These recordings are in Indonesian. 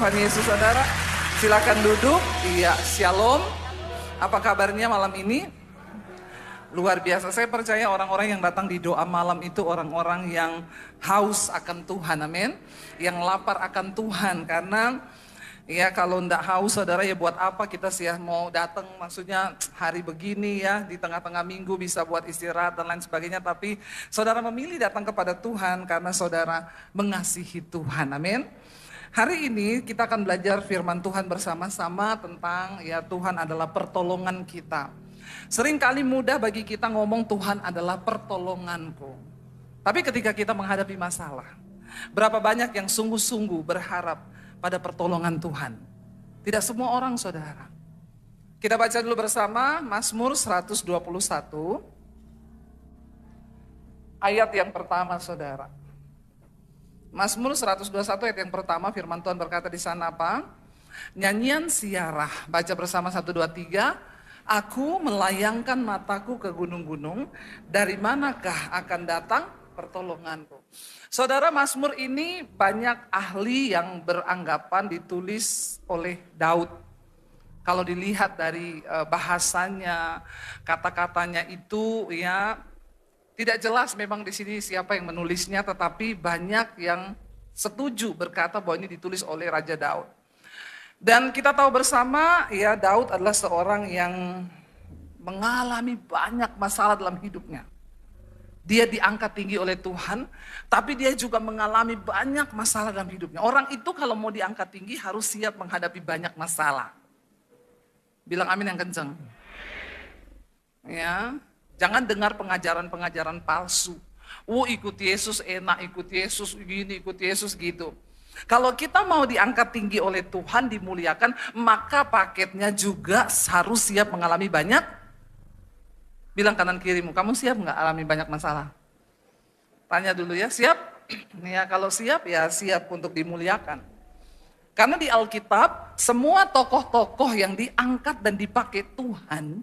Tuhan Yesus, saudara. Silakan duduk. Iya, shalom. Apa kabarnya malam ini? Luar biasa. Saya percaya orang-orang yang datang di doa malam itu orang-orang yang haus akan Tuhan, amin. Yang lapar akan Tuhan, karena ya kalau ndak haus saudara, ya buat apa kita sih ya mau datang, maksudnya hari begini ya, di tengah-tengah minggu bisa buat istirahat dan lain sebagainya. Tapi saudara memilih datang kepada Tuhan karena saudara mengasihi Tuhan, amin. Hari ini kita akan belajar firman Tuhan bersama-sama tentang ya Tuhan adalah pertolongan kita. Sering kali mudah bagi kita ngomong Tuhan adalah pertolonganku. Tapi ketika kita menghadapi masalah, berapa banyak yang sungguh-sungguh berharap pada pertolongan Tuhan? Tidak semua orang, saudara. Kita baca dulu bersama Mazmur 121 ayat yang pertama, saudara. Mazmur 121 ayat yang pertama, firman Tuhan berkata di sana apa? Nyanyian siarah, baca bersama 1, 2, 3. Aku melayangkan mataku ke gunung-gunung, dari manakah akan datang pertolonganku? Saudara, Mazmur ini banyak ahli yang beranggapan ditulis oleh Daud. Kalau dilihat dari bahasanya, kata-katanya itu ya tidak jelas memang di sini siapa yang menulisnya, tetapi banyak yang setuju berkata bahwa ini ditulis oleh Raja Daud. Dan kita tahu bersama ya Daud adalah seorang yang mengalami banyak masalah dalam hidupnya. Dia diangkat tinggi oleh Tuhan, tapi dia juga mengalami banyak masalah dalam hidupnya. Orang itu kalau mau diangkat tinggi harus siap menghadapi banyak masalah. Bilang amin yang kencang. Ya, jangan dengar pengajaran-pengajaran palsu. Ikut Yesus enak, ikut Yesus gini, ikut Yesus gitu. Kalau kita mau diangkat tinggi oleh Tuhan, dimuliakan, maka paketnya juga harus siap mengalami banyak. Bilang kanan kirimu, kamu siap nggak alami banyak masalah? Tanya dulu ya, siap? Ya kalau siap ya siap untuk dimuliakan. Karena di Alkitab, semua tokoh-tokoh yang diangkat dan dipakai Tuhan,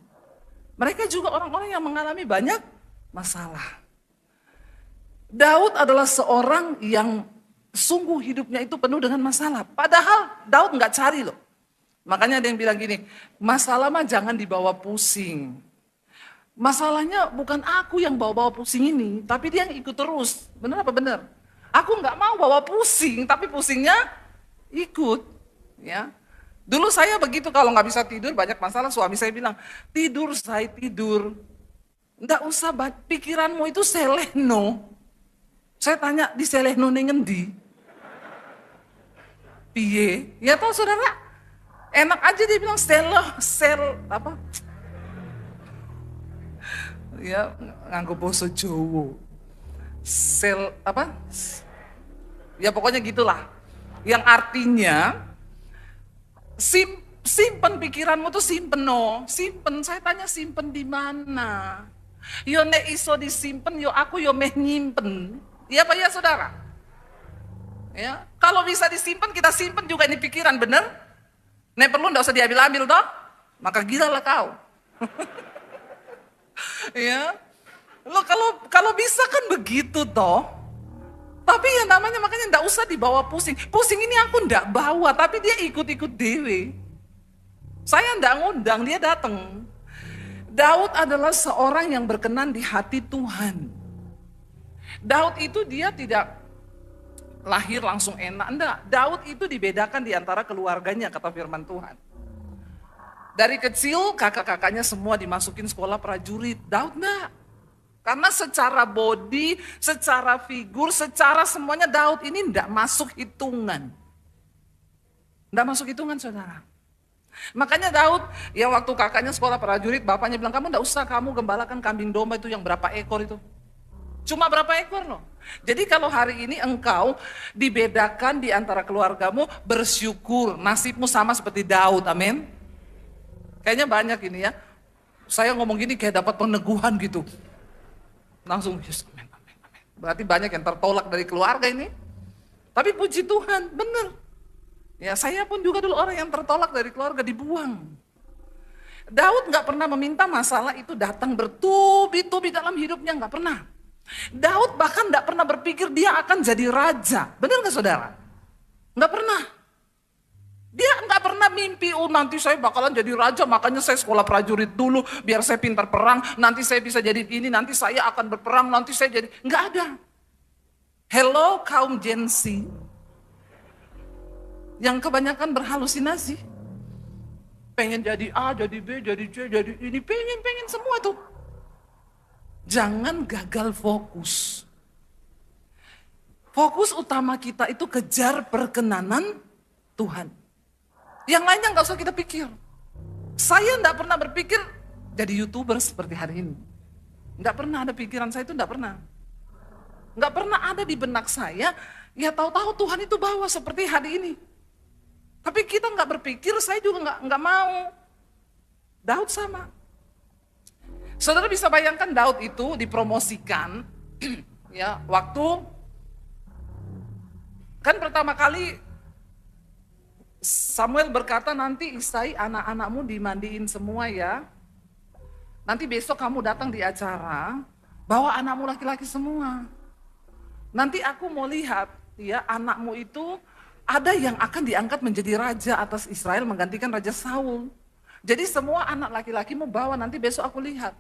mereka juga orang-orang yang mengalami banyak masalah. Daud adalah seorang yang sungguh hidupnya itu penuh dengan masalah. Padahal Daud nggak cari loh. Makanya ada yang bilang gini, masalah mah jangan dibawa pusing. Masalahnya bukan aku yang bawa-bawa pusing ini, tapi dia yang ikut terus. Benar apa benar? Aku nggak mau bawa pusing, tapi pusingnya ikut. Ya. Dulu saya begitu, kalau nggak bisa tidur banyak masalah, suami saya bilang, tidur saya tidur. Nggak usah, pikiranmu itu selehno. Saya tanya, di selehno ngendi? Piye? Ya tahu saudara, enak aja dia bilang apa? Ya nganggo basa Jawa. Sel apa? Ya pokoknya gitulah. Yang artinya simpen pikiranmu tuh simpen no. Simpen, saya tanya simpen di mana? Yo nek iso disimpen yo aku yo meh nyimpen. Iya Pak ya saudara? Ya, kalau bisa disimpan kita simpen juga ini pikiran, bener? Nek perlu ndak usah diambil-ambil toh? Maka gila lah kau. Ya, lo kalau bisa kan begitu toh. Tapi ya namanya makanya ndak usah dibawa pusing. Pusing ini aku ndak bawa, tapi dia ikut-ikut dewe. Saya ndak ngundang, dia datang. Daud adalah seorang yang berkenan di hati Tuhan. Daud itu dia tidak lahir langsung enak, enggak. Daud itu dibedakan di antara keluarganya, kata firman Tuhan. Dari kecil kakak-kakaknya semua dimasukin sekolah prajurit. Daud enggak. Karena secara body, secara figur, secara semuanya Daud ini enggak masuk hitungan. Enggak masuk hitungan saudara. Makanya Daud, ya waktu kakaknya sekolah prajurit, bapaknya bilang, kamu enggak usah, kamu gembalakan kambing domba itu yang berapa ekor itu. Cuma berapa ekor loh. Jadi kalau hari ini engkau dibedakan di antara keluargamu, bersyukur, nasibmu sama seperti Daud, amin. Kayaknya banyak ini ya, saya ngomong gini kayak dapat peneguhan gitu. Langsung, yes, amin, amin, amin. Berarti banyak yang tertolak dari keluarga ini. Tapi puji Tuhan, benar. Ya saya pun juga dulu orang yang tertolak dari keluarga, dibuang. Daud gak pernah meminta masalah itu datang bertubi-tubi dalam hidupnya, gak pernah. Daud bahkan gak pernah berpikir dia akan jadi raja. Benar gak saudara? Gak pernah. Dia nggak pernah mimpi, oh nanti saya bakalan jadi raja, makanya saya sekolah prajurit dulu, biar saya pintar perang, nanti saya bisa jadi ini, nanti saya akan berperang, nanti saya jadi... Nggak ada. Hello kaum Gen Z, yang kebanyakan berhalusinasi. Pengen jadi A, jadi B, jadi C, jadi ini, pengen semua tuh. Jangan gagal fokus. Fokus utama kita itu kejar perkenanan Tuhan. Yang lainnya nggak usah kita pikir. Saya nggak pernah berpikir jadi YouTuber seperti hari ini. Nggak pernah ada pikiran saya itu, nggak pernah. Nggak pernah ada di benak saya, ya tahu-tahu Tuhan itu bawa seperti hari ini. Tapi kita nggak berpikir, saya juga nggak mau. Daud sama. Saudara bisa bayangkan Daud itu dipromosikan, ya waktu kan pertama kali Samuel berkata, nanti Isai anak-anakmu dimandiin semua ya. Nanti besok kamu datang di acara, bawa anakmu laki-laki semua. Nanti aku mau lihat ya anakmu itu ada yang akan diangkat menjadi raja atas Israel menggantikan Raja Saul. Jadi semua anak laki-lakimu bawa, nanti besok aku lihat.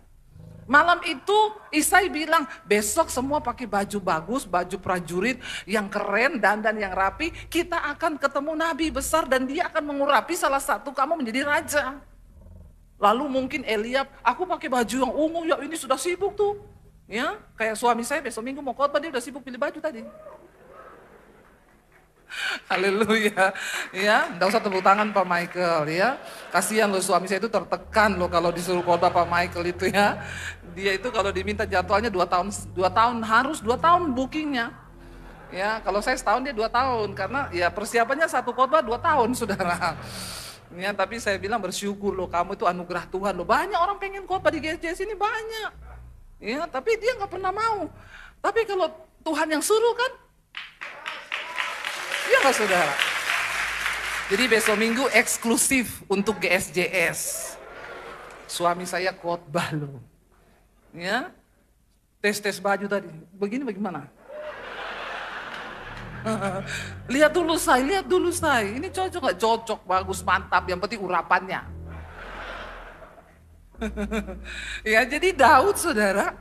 Malam itu Isai bilang, besok semua pakai baju bagus, baju prajurit yang keren, dandan yang rapi. Kita akan ketemu Nabi besar dan dia akan mengurapi salah satu kamu menjadi raja. Lalu mungkin Eliab, aku pakai baju yang ungu, ya ini sudah sibuk tuh. Ya, kayak suami saya besok minggu mau khotbah, dia udah sibuk pilih baju tadi. Haleluya. Ya, enggak usah tepuk tangan Pak Michael ya. Kasihan loh suami saya itu tertekan loh kalau disuruh khotbah Pak Michael itu ya. Dia itu kalau diminta jadwalnya 2 tahun harus 2 tahun bookingnya. Ya, kalau saya setahun dia 2 tahun karena ya persiapannya satu khotbah 2 tahun Saudara. Ya, tapi saya bilang bersyukur loh, kamu itu anugerah Tuhan loh. Banyak orang pengen khotbah di GSJS ini banyak. Ya, tapi dia nggak pernah mau. Tapi kalau Tuhan yang suruh kan, iya nggak Saudara? Jadi besok minggu eksklusif untuk GSJS. Suami saya khotbah loh. Ya, tes baju tadi. Begini bagaimana? Lihat dulu saya. Ini cocok nggak? Cocok, bagus, mantap. Yang penting urapannya. Ya, jadi Daud Saudara,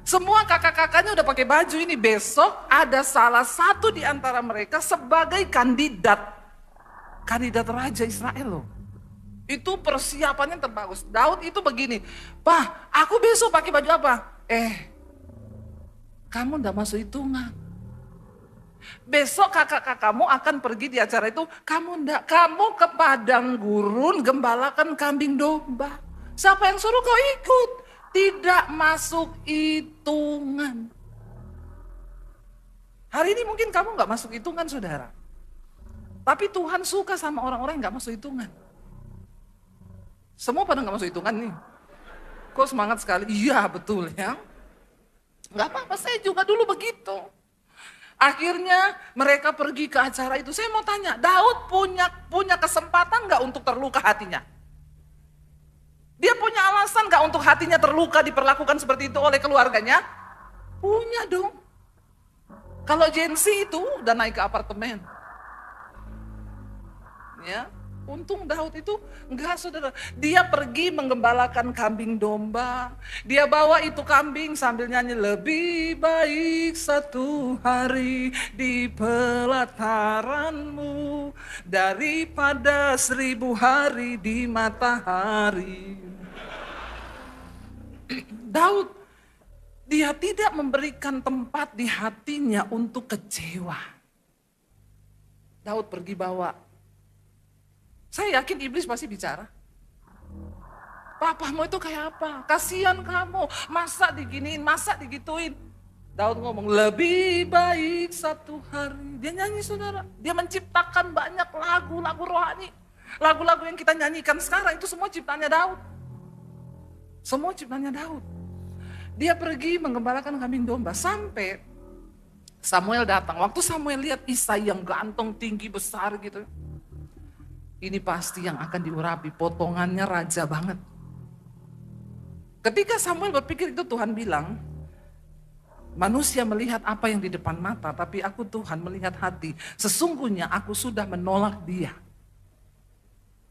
semua kakak-kakaknya udah pakai baju ini. Besok ada salah satu di antara mereka sebagai kandidat raja Israel loh. Itu persiapannya terbagus. Daud itu begini, Pak, aku besok pakai baju apa? Kamu udah masuk hitungan. Besok kakak-kakakmu akan pergi di acara itu, kamu enggak. Kamu ke padang gurun gembalakan kambing domba. Siapa yang suruh kau ikut? Tidak masuk hitungan. Hari ini mungkin kamu nggak masuk hitungan Saudara. Tapi Tuhan suka sama orang-orang yang nggak masuk hitungan. Semua pada nggak masuk hitungan nih. Kok semangat sekali? Iya betul ya. Nggak apa-apa, saya juga dulu begitu. Akhirnya mereka pergi ke acara itu. Saya mau tanya, Daud punya kesempatan nggak untuk terluka hatinya? Dia punya alasan nggak untuk hatinya terluka diperlakukan seperti itu oleh keluarganya? Punya dong. Kalau Gen Z itu udah naik ke apartemen. Ya. Untung Daud itu enggak Saudara. Dia pergi menggembalakan kambing domba. Dia bawa itu kambing sambil nyanyi, lebih baik 1 hari di pelataranmu daripada 1000 hari di matahari. Daud, dia tidak memberikan tempat di hatinya untuk kecewa. Daud pergi bawa. Saya yakin iblis pasti bicara. Papamu itu kayak apa? Kasihan kamu, masa diginiin, masa digituin. Daud ngomong, lebih baik 1 hari. Dia nyanyi Saudara, dia menciptakan banyak lagu-lagu rohani. Lagu-lagu yang kita nyanyikan sekarang itu semua ciptaannya Daud. Semua ciptaannya Daud. Dia pergi menggembalakan kambing domba sampai Samuel datang. Waktu Samuel lihat Isai yang ganteng, tinggi, besar gitu. Ini pasti yang akan diurapi, potongannya raja banget. Ketika Samuel berpikir itu, Tuhan bilang, manusia melihat apa yang di depan mata, tapi aku Tuhan melihat hati. Sesungguhnya aku sudah menolak dia.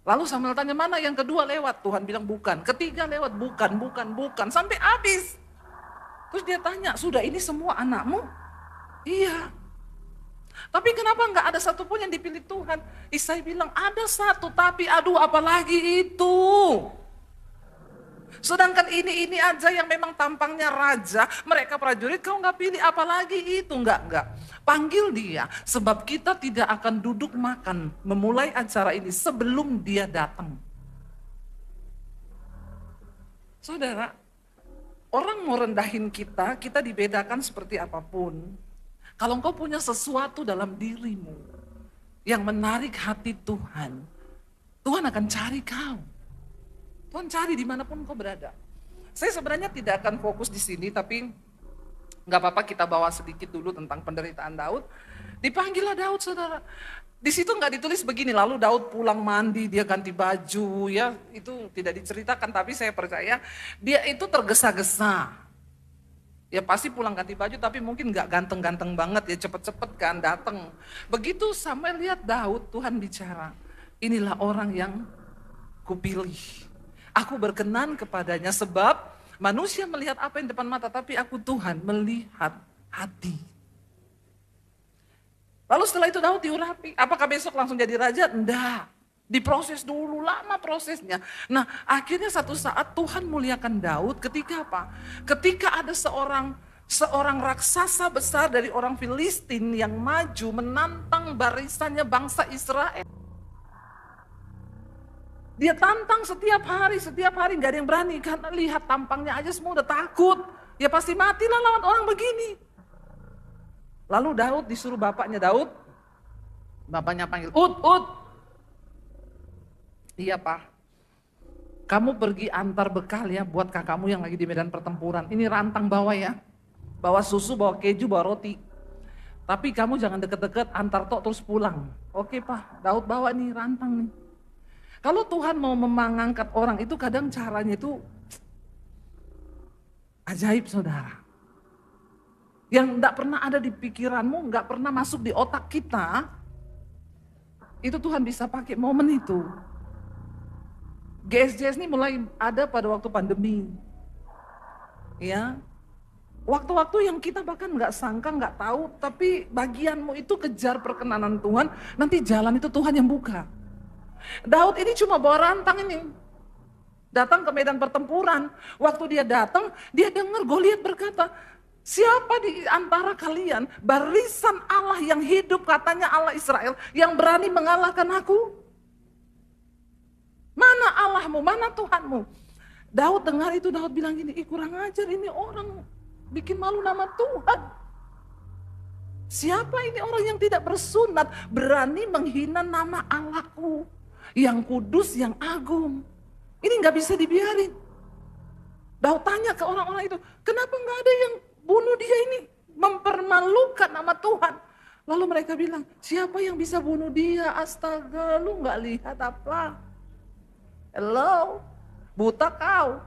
Lalu Samuel tanya, mana yang kedua lewat? Tuhan bilang bukan. Ketiga lewat, bukan. Sampai habis. Terus dia tanya, sudah ini semua anakmu? Iya. Tapi kenapa nggak ada satupun yang dipilih Tuhan? Isai bilang, ada satu, tapi aduh apalagi itu. Sedangkan ini aja yang memang tampangnya raja, mereka prajurit, kau nggak pilih apalagi itu, enggak. Panggil dia, sebab kita tidak akan duduk makan, memulai acara ini sebelum dia datang. Saudara, orang mau rendahin kita, kita dibedakan seperti apapun. Kalau engkau punya sesuatu dalam dirimu yang menarik hati Tuhan, Tuhan akan cari kau. Tuhan cari dimanapun kau berada. Saya sebenarnya tidak akan fokus di sini, tapi nggak apa-apa kita bawa sedikit dulu tentang penderitaan Daud. Dipanggillah Daud, saudara. Di situ nggak ditulis begini, lalu Daud pulang mandi, dia ganti baju, ya itu tidak diceritakan, tapi saya percaya dia itu tergesa-gesa. Ya pasti pulang ganti baju, tapi mungkin nggak ganteng-ganteng banget, ya cepet-cepet kan datang. Begitu Samuel lihat Daud, Tuhan bicara, inilah orang yang kupilih. Aku berkenan kepadanya sebab manusia melihat apa yang depan mata, tapi aku Tuhan melihat hati. Lalu setelah itu Daud diurapi. Apakah besok langsung jadi raja? Enggak. Diproses dulu, lama prosesnya. Nah akhirnya satu saat Tuhan muliakan Daud ketika apa? Ketika ada seorang raksasa besar dari orang Filistin yang maju menantang barisannya bangsa Israel. Dia tantang setiap hari nggak ada yang berani karena lihat tampangnya aja semua udah takut. Ya pasti matilah lawan orang begini. Lalu Daud disuruh bapaknya bapaknya panggil, Ud. Iya pak, kamu pergi antar bekal ya buat kakakmu yang lagi di medan pertempuran. Ini rantang bawa ya, bawa susu, bawa keju, bawa roti. Tapi kamu jangan deket-deket, antar tok terus pulang. Oke pak, Daud bawa nih rantang nih. Kalau Tuhan mau mengangkat orang itu kadang caranya itu ajaib saudara. Yang enggak pernah ada di pikiranmu, enggak pernah masuk di otak kita, itu Tuhan bisa pakai momen itu. GSJS ini mulai ada pada waktu pandemi. Ya, waktu-waktu yang kita bahkan enggak sangka, enggak tahu, tapi bagianmu itu kejar perkenanan Tuhan, nanti jalan itu Tuhan yang buka. Daud ini cuma bawa rantang ini. Datang ke medan pertempuran. Waktu dia datang, dia dengar Goliat berkata, siapa di antara kalian barisan Allah yang hidup, katanya Allah Israel, yang berani mengalahkan aku? Mana Allahmu, mana Tuhanmu? Daud dengar itu, Daud bilang gini, kurang ajar ini orang bikin malu nama Tuhan. Siapa ini orang yang tidak bersunat, berani menghina nama Allahku, yang kudus, yang agung. Ini gak bisa dibiarin. Daud tanya ke orang-orang itu, kenapa gak ada yang bunuh dia ini? Mempermalukan nama Tuhan. Lalu mereka bilang, siapa yang bisa bunuh dia? Astaga, lu gak lihat apa? Hello, buta kau.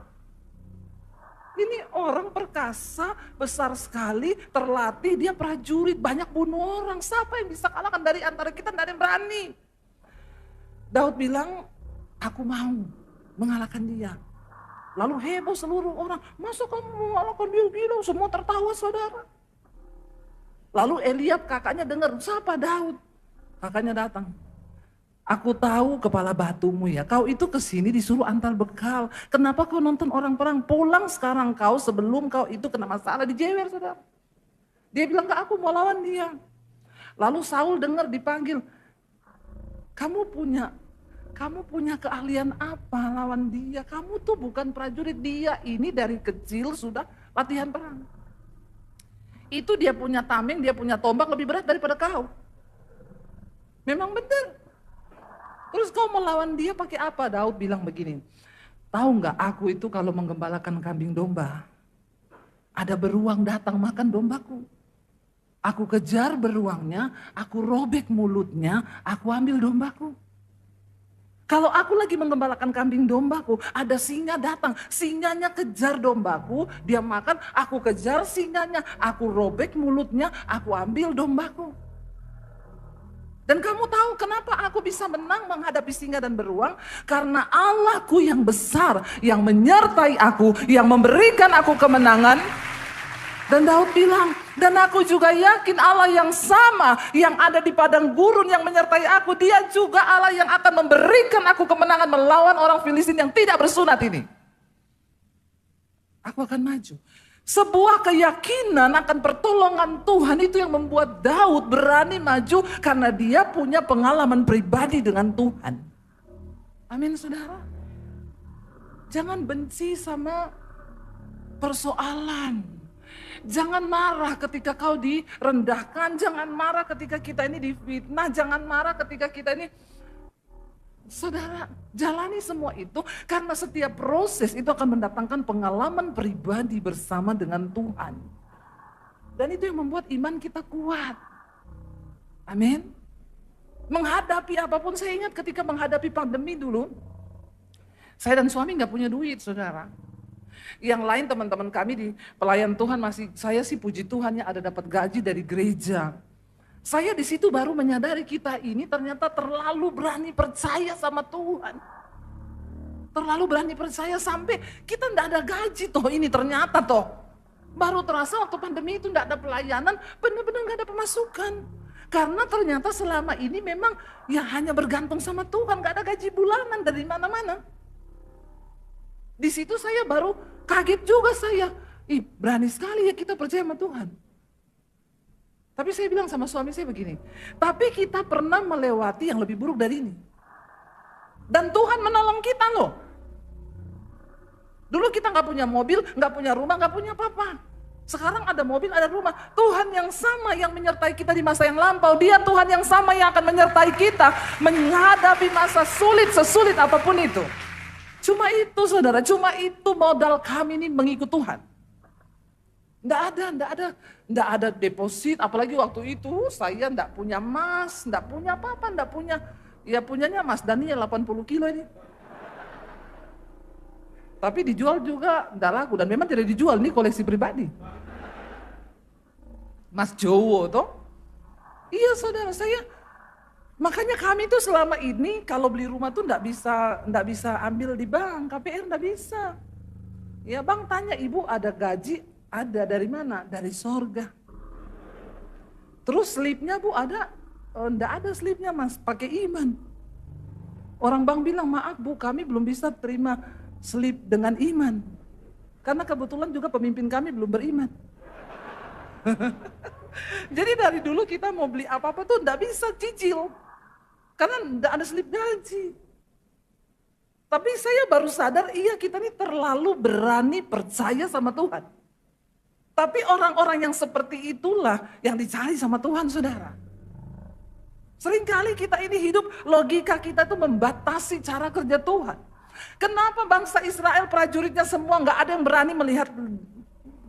Ini orang perkasa, besar sekali, terlatih, dia prajurit, banyak bunuh orang. Siapa yang bisa kalahkan dari antara kita? Tidak ada yang berani. Daud bilang, aku mau mengalahkan dia. Lalu heboh seluruh orang, masa kamu mengalahkan dia, gila, semua tertawa saudara. Lalu Eliab kakaknya dengar, siapa Daud? Kakaknya datang. Aku tahu kepala batumu ya, kau itu kesini disuruh antar bekal. Kenapa kau nonton orang perang? Pulang sekarang kau sebelum kau itu kena masalah, dijewer saudara. Dia bilang, enggak, aku mau lawan dia. Lalu Saul dengar dipanggil, kamu punya keahlian apa lawan dia? Kamu tuh bukan prajurit, dia ini dari kecil sudah latihan perang. Itu dia punya tameng, dia punya tombak lebih berat daripada kau. Memang benar. Terus kau melawan dia pakai apa? Daud bilang begini, tahu nggak aku itu kalau menggembalakan kambing domba, ada beruang datang makan dombaku. Aku kejar beruangnya, aku robek mulutnya, aku ambil dombaku. Kalau aku lagi menggembalakan kambing dombaku, ada singa datang, singanya kejar dombaku, dia makan, aku kejar singanya, aku robek mulutnya, aku ambil dombaku. Dan kamu tahu kenapa aku bisa menang menghadapi singa dan beruang? Karena Allahku yang besar, yang menyertai aku, yang memberikan aku kemenangan. Dan Daud bilang, dan aku juga yakin Allah yang sama, yang ada di padang gurun yang menyertai aku, dia juga Allah yang akan memberikan aku kemenangan melawan orang Filistin yang tidak bersunat ini. Aku akan maju. Sebuah keyakinan akan pertolongan Tuhan itu yang membuat Daud berani maju karena dia punya pengalaman pribadi dengan Tuhan. Amin, saudara. Jangan benci sama persoalan. Jangan marah ketika kau direndahkan. Jangan marah ketika kita ini difitnah. Jangan marah ketika kita ini... Saudara, jalani semua itu karena setiap proses itu akan mendatangkan pengalaman pribadi bersama dengan Tuhan. Dan itu yang membuat iman kita kuat. Amin. Menghadapi apapun, saya ingat ketika menghadapi pandemi dulu, saya dan suami gak punya duit, saudara. Yang lain teman-teman kami di pelayan Tuhan masih, saya sih puji Tuhan ya ada dapat gaji dari gereja. Saya di situ baru menyadari kita ini ternyata terlalu berani percaya sama Tuhan. Terlalu berani percaya sampai kita enggak ada gaji toh ini ternyata toh. Baru terasa waktu pandemi itu enggak ada pelayanan, benar-benar enggak ada pemasukan. Karena ternyata selama ini memang ya hanya bergantung sama Tuhan, enggak ada gaji bulanan dari mana-mana. Di situ saya baru kaget juga saya. Berani sekali ya kita percaya sama Tuhan. Tapi saya bilang sama suami saya begini, tapi kita pernah melewati yang lebih buruk dari ini. Dan Tuhan menolong kita loh. Dulu kita gak punya mobil, gak punya rumah, gak punya apa-apa. Sekarang ada mobil, ada rumah. Tuhan yang sama yang menyertai kita di masa yang lampau. Dia Tuhan yang sama yang akan menyertai kita menghadapi masa sulit, sesulit apapun itu. Cuma itu saudara, cuma itu modal kami ini mengikut Tuhan. Nggak ada deposit, apalagi waktu itu saya nggak punya emas, nggak punya apa-apa, nggak punya, ya punyanya Mas Daniel 80 kilo ini. Tapi dijual juga nggak laku dan memang tidak dijual, ini koleksi pribadi. Mas Jowo toh? Iya saudara, makanya kami tuh selama ini kalau beli rumah tuh nggak bisa ambil di bank, KPR nggak bisa. Ya bang tanya ibu ada gaji? Ada dari mana? Dari sorga. Terus slipnya bu ada? Enggak ada slipnya mas, pakai iman. Orang bank bilang maaf bu kami belum bisa terima slip dengan iman. Karena kebetulan juga pemimpin kami belum beriman. Jadi dari dulu kita mau beli apa-apa tuh enggak bisa cicil. Karena enggak ada slip gaji. Tapi saya baru sadar iya kita ini terlalu berani percaya sama Tuhan. Tapi orang-orang yang seperti itulah yang dicari sama Tuhan, saudara. Seringkali kita ini hidup, logika kita tuh membatasi cara kerja Tuhan. Kenapa bangsa Israel prajuritnya semua nggak ada yang berani melihat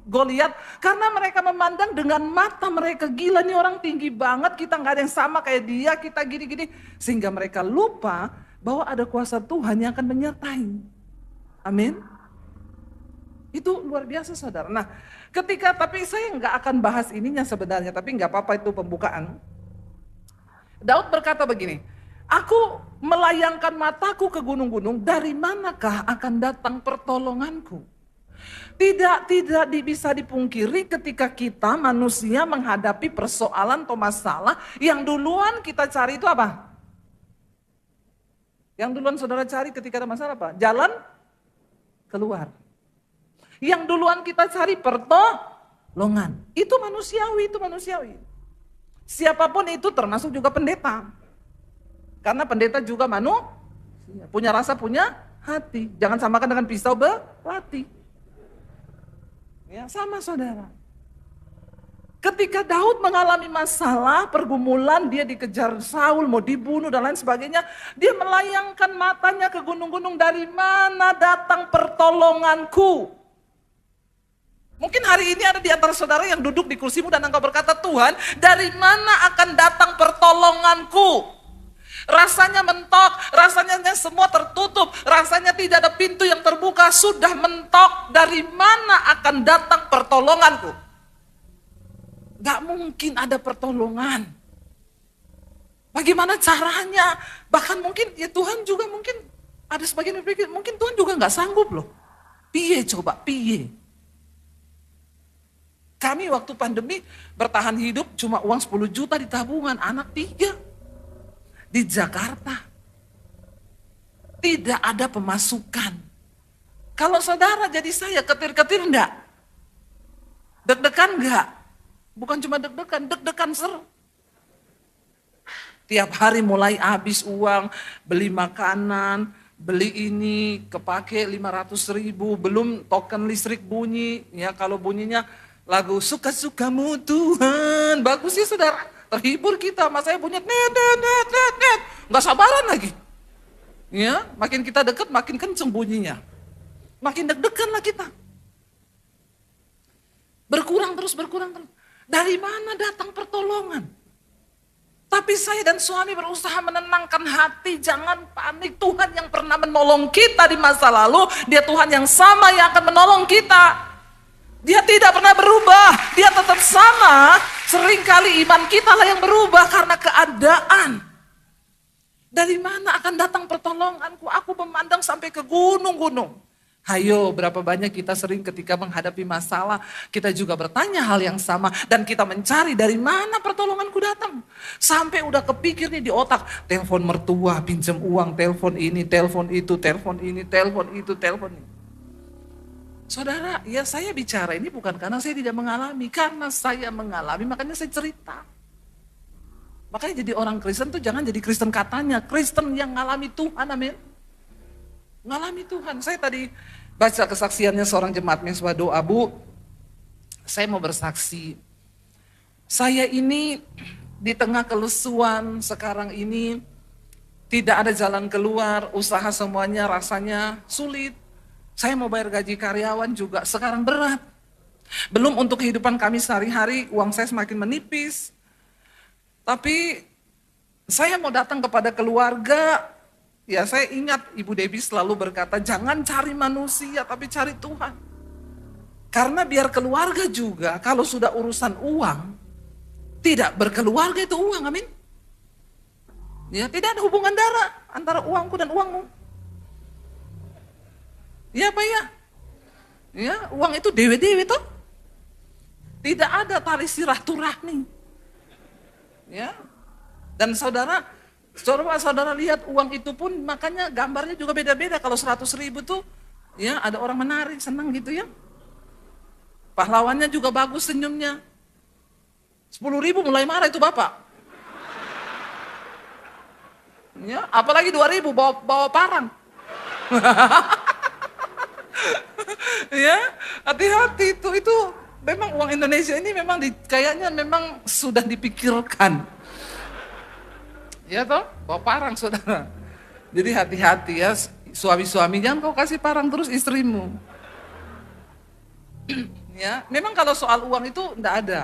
Goliat? Karena mereka memandang dengan mata mereka, gila nih orang tinggi banget, kita nggak ada yang sama kayak dia, kita gini-gini. Sehingga mereka lupa bahwa ada kuasa Tuhan yang akan menyertai. Amin. Itu luar biasa saudara. Nah tapi saya nggak akan bahas ininya sebenarnya, tapi nggak apa-apa itu pembukaan. Daud berkata begini, aku melayangkan mataku ke gunung-gunung, dari manakah akan datang pertolonganku? Tidak bisa dipungkiri ketika kita manusia menghadapi persoalan atau masalah, yang duluan kita cari itu apa? Yang duluan saudara cari ketika ada masalah apa? Jalan keluar. Yang duluan kita cari pertolongan. Itu manusiawi. Siapapun itu termasuk juga pendeta. Karena pendeta juga manusia. Punya rasa, punya hati. Jangan samakan dengan pisau belati. Ya, sama saudara. Ketika Daud mengalami masalah, pergumulan, dia dikejar Saul, mau dibunuh dan lain sebagainya. Dia melayangkan matanya ke gunung-gunung, dari mana datang pertolonganku? Mungkin hari ini ada di antara saudara yang duduk di kursimu dan engkau berkata, Tuhan, dari mana akan datang pertolonganku? Rasanya mentok, rasanya semua tertutup, rasanya tidak ada pintu yang terbuka, sudah mentok. Dari mana akan datang pertolonganku? Gak mungkin ada pertolongan. Bagaimana caranya? Bahkan mungkin ya Tuhan juga mungkin ada sebagian yang berpikir mungkin Tuhan juga nggak sanggup loh. Piye coba, piye? Kami waktu pandemi bertahan hidup cuma uang 10 juta di tabungan, anak 3 di Jakarta. Tidak ada pemasukan. Kalau saudara jadi saya ketir-ketir enggak? Deg-degan enggak? Bukan cuma deg-degan, deg-degan ser. Tiap hari mulai habis uang, beli makanan, beli ini, kepake 500.000, belum token listrik bunyi. Ya kalau bunyinya lagu suka-sukamu Tuhan, bagus sih saudara. Terhibur kita, mas saya bunyi net, nggak sabaran lagi. Ya, makin kita dekat makin kenceng bunyinya. Makin deg-degan lah kita. Berkurang terus. Dari mana datang pertolongan? Tapi saya dan suami berusaha menenangkan hati, jangan panik. Tuhan yang pernah menolong kita di masa lalu, Dia Tuhan yang sama yang akan menolong kita. Dia tidak pernah berubah, Dia tetap sama. Seringkali iman kita lah yang berubah karena keadaan. Dari mana akan datang pertolonganku? Aku memandang sampai ke gunung-gunung. Hayo, berapa banyak kita sering ketika menghadapi masalah, kita juga bertanya hal yang sama. Dan kita mencari dari mana pertolonganku datang. Sampai udah kepikir nih di otak, telepon mertua, pinjam uang, telepon ini, telepon itu, telepon ini, telepon itu, telepon ini. Saudara, ya saya bicara ini bukan karena saya tidak mengalami. Karena saya mengalami, makanya saya cerita. Makanya jadi orang Kristen tuh jangan jadi Kristen katanya. Kristen yang ngalami Tuhan, amin. Ngalami Tuhan. Saya tadi baca kesaksiannya seorang jemaat mahasiswa doa, Bu. Saya mau bersaksi. Saya ini di tengah kelesuan sekarang ini tidak ada jalan keluar, usaha semuanya rasanya sulit. Saya mau bayar gaji karyawan juga sekarang berat. Belum untuk kehidupan kami sehari-hari, uang saya semakin menipis. Tapi saya mau datang kepada keluarga. Ya saya ingat Ibu Debbie selalu berkata, jangan cari manusia tapi cari Tuhan. Karena biar keluarga juga kalau sudah urusan uang, tidak berkeluarga itu uang, amin. Ya tidak ada hubungan darah antara uangku dan uangmu. Ya Pak ya? Ya uang itu dewe-dewe toh. Tidak ada tali silaturahmi. Ya. Dan saudara lihat uang itu pun makanya gambarnya juga beda-beda. Kalau 100.000 tuh ya ada orang menarik, senang gitu ya. Pahlawannya juga bagus senyumnya. 10.000 mulai marah itu Bapak. Ya, apalagi 2.000 bawa parang. Ya, hati-hati itu memang uang Indonesia ini memang kayaknya memang sudah dipikirkan. Ya toh, bawa parang saudara. Jadi hati-hati ya, suami-suami jangan kau kasih parang terus istrimu. Ya, memang kalau soal uang itu enggak ada.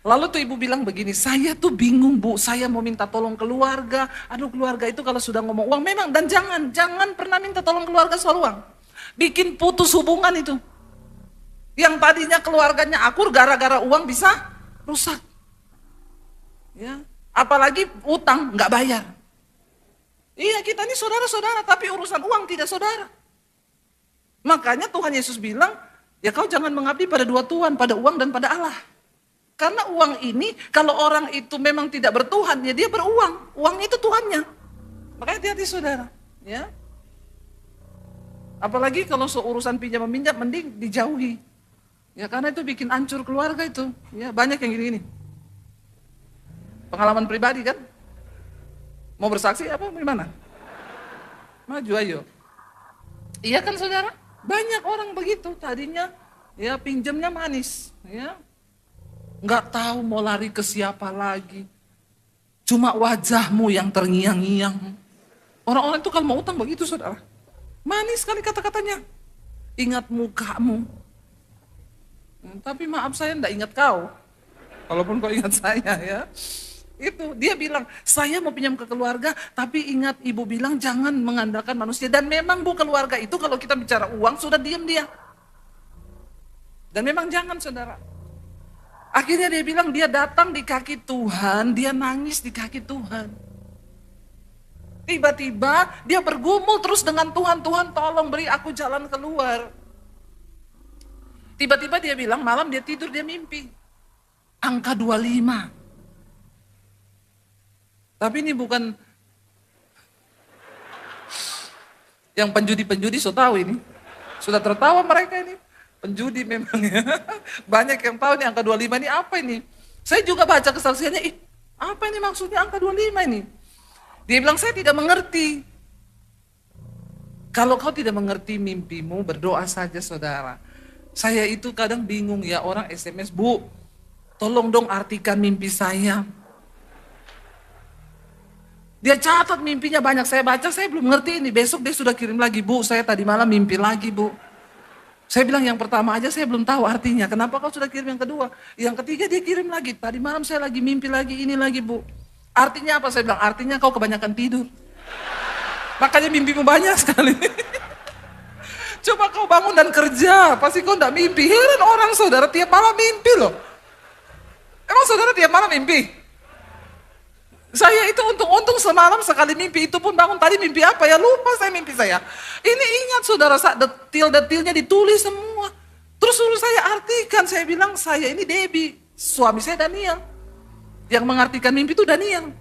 Lalu tuh ibu bilang begini, saya tuh bingung Bu, saya mau minta tolong keluarga. Aduh keluarga itu kalau sudah ngomong uang memang, dan jangan pernah minta tolong keluarga soal uang. Bikin putus hubungan itu. Yang tadinya keluarganya akur gara-gara uang bisa rusak. Ya, apalagi utang nggak bayar. Iya kita ini saudara-saudara tapi urusan uang tidak saudara. Makanya Tuhan Yesus bilang, ya kau jangan mengabdi pada dua Tuhan, pada uang dan pada Allah. Karena uang ini, kalau orang itu memang tidak bertuhan, ya dia beruang. Uangnya itu Tuhannya. Makanya hati-hati saudara. Ya. Apalagi kalau urusan pinjam-meminjam, mending dijauhi. Ya karena itu bikin hancur keluarga itu. Ya banyak yang gini-gini. Pengalaman pribadi kan? Mau bersaksi apa gimana? Maju ayo. Iya kan saudara? Banyak orang begitu. Tadinya ya pinjamnya manis. Ya. Nggak tahu mau lari ke siapa lagi. Cuma wajahmu yang terngiang-ngiang. Orang-orang itu kalau mau utang begitu saudara. Manis sekali kata-katanya. Ingat mukamu. Tapi maaf saya enggak ingat kau. Walaupun kau ingat saya ya. Itu dia bilang, saya mau pinjam ke keluarga, tapi ingat ibu bilang jangan mengandalkan manusia. Dan memang Bu keluarga itu kalau kita bicara uang sudah diam dia. Dan memang jangan saudara. Akhirnya dia bilang dia datang di kaki Tuhan, dia nangis di kaki Tuhan. Tiba-tiba dia bergumul terus dengan Tuhan, Tuhan tolong beri aku jalan keluar. Tiba-tiba dia bilang malam dia tidur, dia mimpi. Angka 25. Tapi ini bukan yang penjudi-penjudi, so tahu ini. Sudah tertawa mereka ini. Penjudi memang ya. Banyak yang tahu nih angka 25 ini apa ini. Saya juga baca kesaksiannya, apa ini maksudnya angka 25 ini? Dia bilang, saya tidak mengerti. Kalau kau tidak mengerti mimpimu, berdoa saja saudara. Saya itu kadang bingung ya, orang SMS, Bu, tolong dong artikan mimpi saya. Dia catat mimpinya banyak, saya baca, saya belum ngerti ini. Besok dia sudah kirim lagi, Bu, saya tadi malam mimpi lagi, Bu. Saya bilang yang pertama aja saya belum tahu artinya, kenapa kau sudah kirim yang kedua? Yang ketiga dia kirim lagi, tadi malam saya lagi mimpi lagi, ini lagi, Bu. Artinya apa? Saya bilang, artinya kau kebanyakan tidur. Makanya mimpimu banyak sekali. Coba kau bangun dan kerja, pasti kau enggak mimpi. Heran orang saudara tiap malam mimpi loh. Emang saudara tiap malam mimpi? Saya itu untung semalam sekali mimpi, itu pun bangun tadi mimpi apa ya, lupa saya mimpi saya. Ini ingat saudara, detil-detilnya ditulis semua. Terus suruh saya artikan, saya bilang saya ini Debbie, suami saya Daniel. Yang mengartikan mimpi itu Daniel.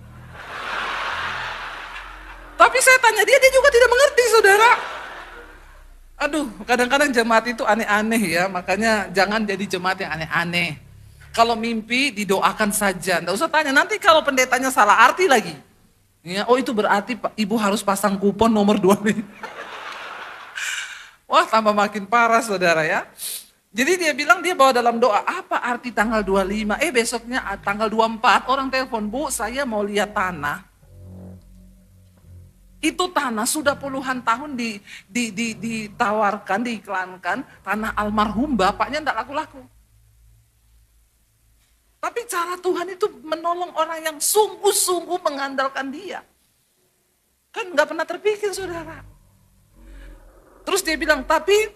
Tapi saya tanya dia juga tidak mengerti saudara. Aduh, kadang-kadang jemaat itu aneh-aneh ya, makanya jangan jadi jemaat yang aneh-aneh. Kalau mimpi didoakan saja, enggak usah tanya, nanti kalau pendetanya salah arti lagi. Ya, oh itu berarti ibu harus pasang kupon nomor 2 nih. Wah tambah makin parah saudara ya. Jadi dia bilang dia bawa dalam doa, apa arti tanggal 25? Besoknya tanggal 24 orang telepon, Bu saya mau lihat tanah. Itu tanah sudah puluhan tahun ditawarkan, diiklankan, tanah almarhum bapaknya enggak laku-laku. Tapi cara Tuhan itu menolong orang yang sungguh-sungguh mengandalkan dia. Kan enggak pernah terpikir saudara. Terus dia bilang, tapi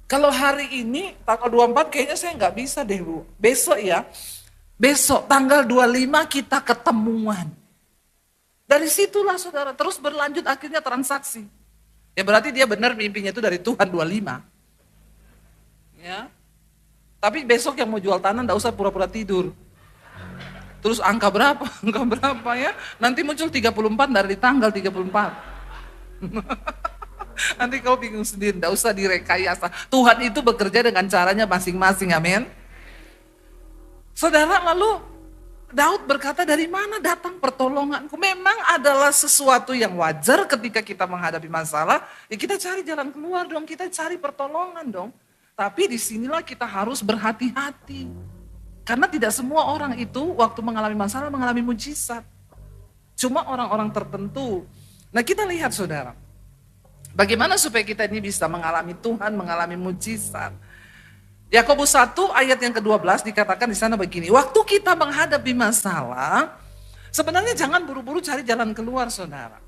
kalau hari ini tanggal 24 kayaknya saya nggak bisa deh Bu. Besok ya, besok tanggal 25 kita ketemuan. Dari situlah saudara terus berlanjut akhirnya transaksi. Ya berarti dia benar mimpinya itu dari Tuhan 25. Ya. Tapi besok yang mau jual tanah nggak usah pura-pura tidur. Terus angka berapa? Angka berapa ya? Nanti muncul 34 dari tanggal 34. Nanti kau bingung sendiri, tidak usah direkayasa. Tuhan itu bekerja dengan caranya masing-masing, amin. Saudara, lalu Daud berkata, dari mana datang pertolonganku? Memang adalah sesuatu yang wajar ketika kita menghadapi masalah, ya kita cari jalan keluar dong, kita cari pertolongan dong. Tapi disinilah kita harus berhati-hati. Karena tidak semua orang itu waktu mengalami masalah mengalami mujizat. Cuma orang-orang tertentu. Nah kita lihat saudara. Bagaimana supaya kita ini bisa mengalami Tuhan, mengalami mujizat. Yakobus 1 ayat yang ke-12 dikatakan di sana begini. Waktu kita menghadapi masalah, sebenarnya jangan buru-buru cari jalan keluar saudara.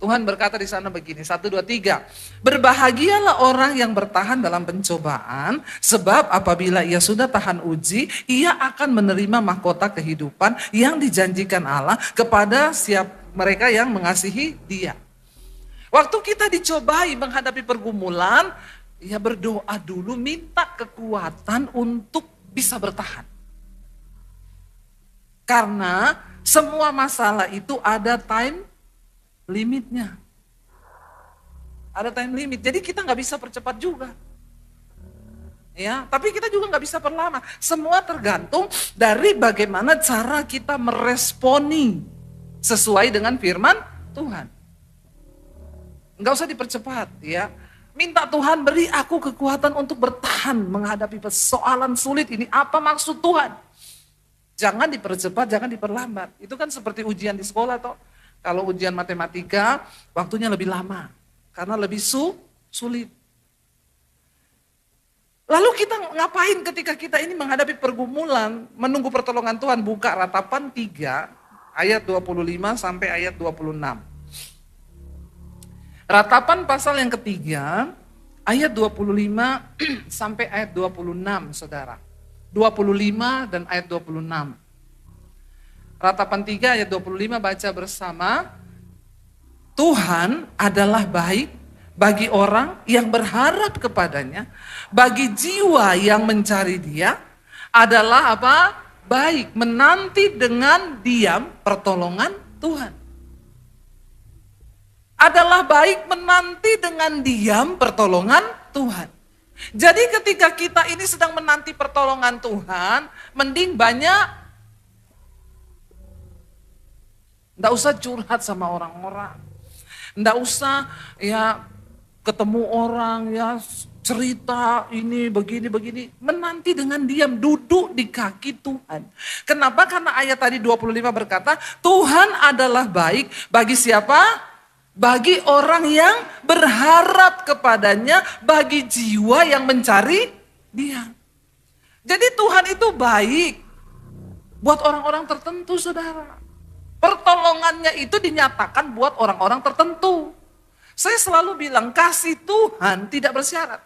Tuhan berkata di sana begini, 1, 2, 3. Berbahagialah orang yang bertahan dalam pencobaan, sebab apabila ia sudah tahan uji, ia akan menerima mahkota kehidupan yang dijanjikan Allah kepada mereka yang mengasihi dia. Waktu kita dicobai menghadapi pergumulan, ya berdoa dulu, minta kekuatan untuk bisa bertahan. Karena semua masalah itu ada time limitnya. Ada time limit, jadi kita nggak bisa percepat juga. Ya, tapi kita juga nggak bisa perlama. Semua tergantung dari bagaimana cara kita meresponi sesuai dengan firman Tuhan. Enggak usah dipercepat ya. Minta Tuhan beri aku kekuatan untuk bertahan menghadapi persoalan sulit ini. Apa maksud Tuhan? Jangan dipercepat, jangan diperlambat. Itu kan seperti ujian di sekolah toh. Kalau ujian matematika waktunya lebih lama karena lebih sulit. Lalu kita ngapain ketika kita ini menghadapi pergumulan, menunggu pertolongan Tuhan? Buka Ratapan 3 ayat 25 sampai ayat 26. Ratapan pasal yang ketiga, ayat 25 sampai ayat 26, saudara. 25 dan ayat 26. Ratapan 3 ayat 25 baca bersama. Tuhan adalah baik bagi orang yang berharap kepadanya, bagi jiwa yang mencari Dia adalah apa? Baik, menanti dengan diam pertolongan Tuhan. Adalah baik menanti dengan diam pertolongan Tuhan. Jadi ketika kita ini sedang menanti pertolongan Tuhan, mending banyak, nggak usah curhat sama orang-orang. Nggak usah ya ketemu orang ya cerita ini begini-begini. Menanti dengan diam, duduk di kaki Tuhan. Kenapa? Karena ayat tadi 25 berkata, Tuhan adalah baik bagi siapa? Bagi orang yang berharap kepadanya, bagi jiwa yang mencari Dia. Jadi Tuhan itu baik buat orang-orang tertentu, saudara. Pertolongannya itu dinyatakan buat orang-orang tertentu. Saya selalu bilang kasih Tuhan tidak bersyarat.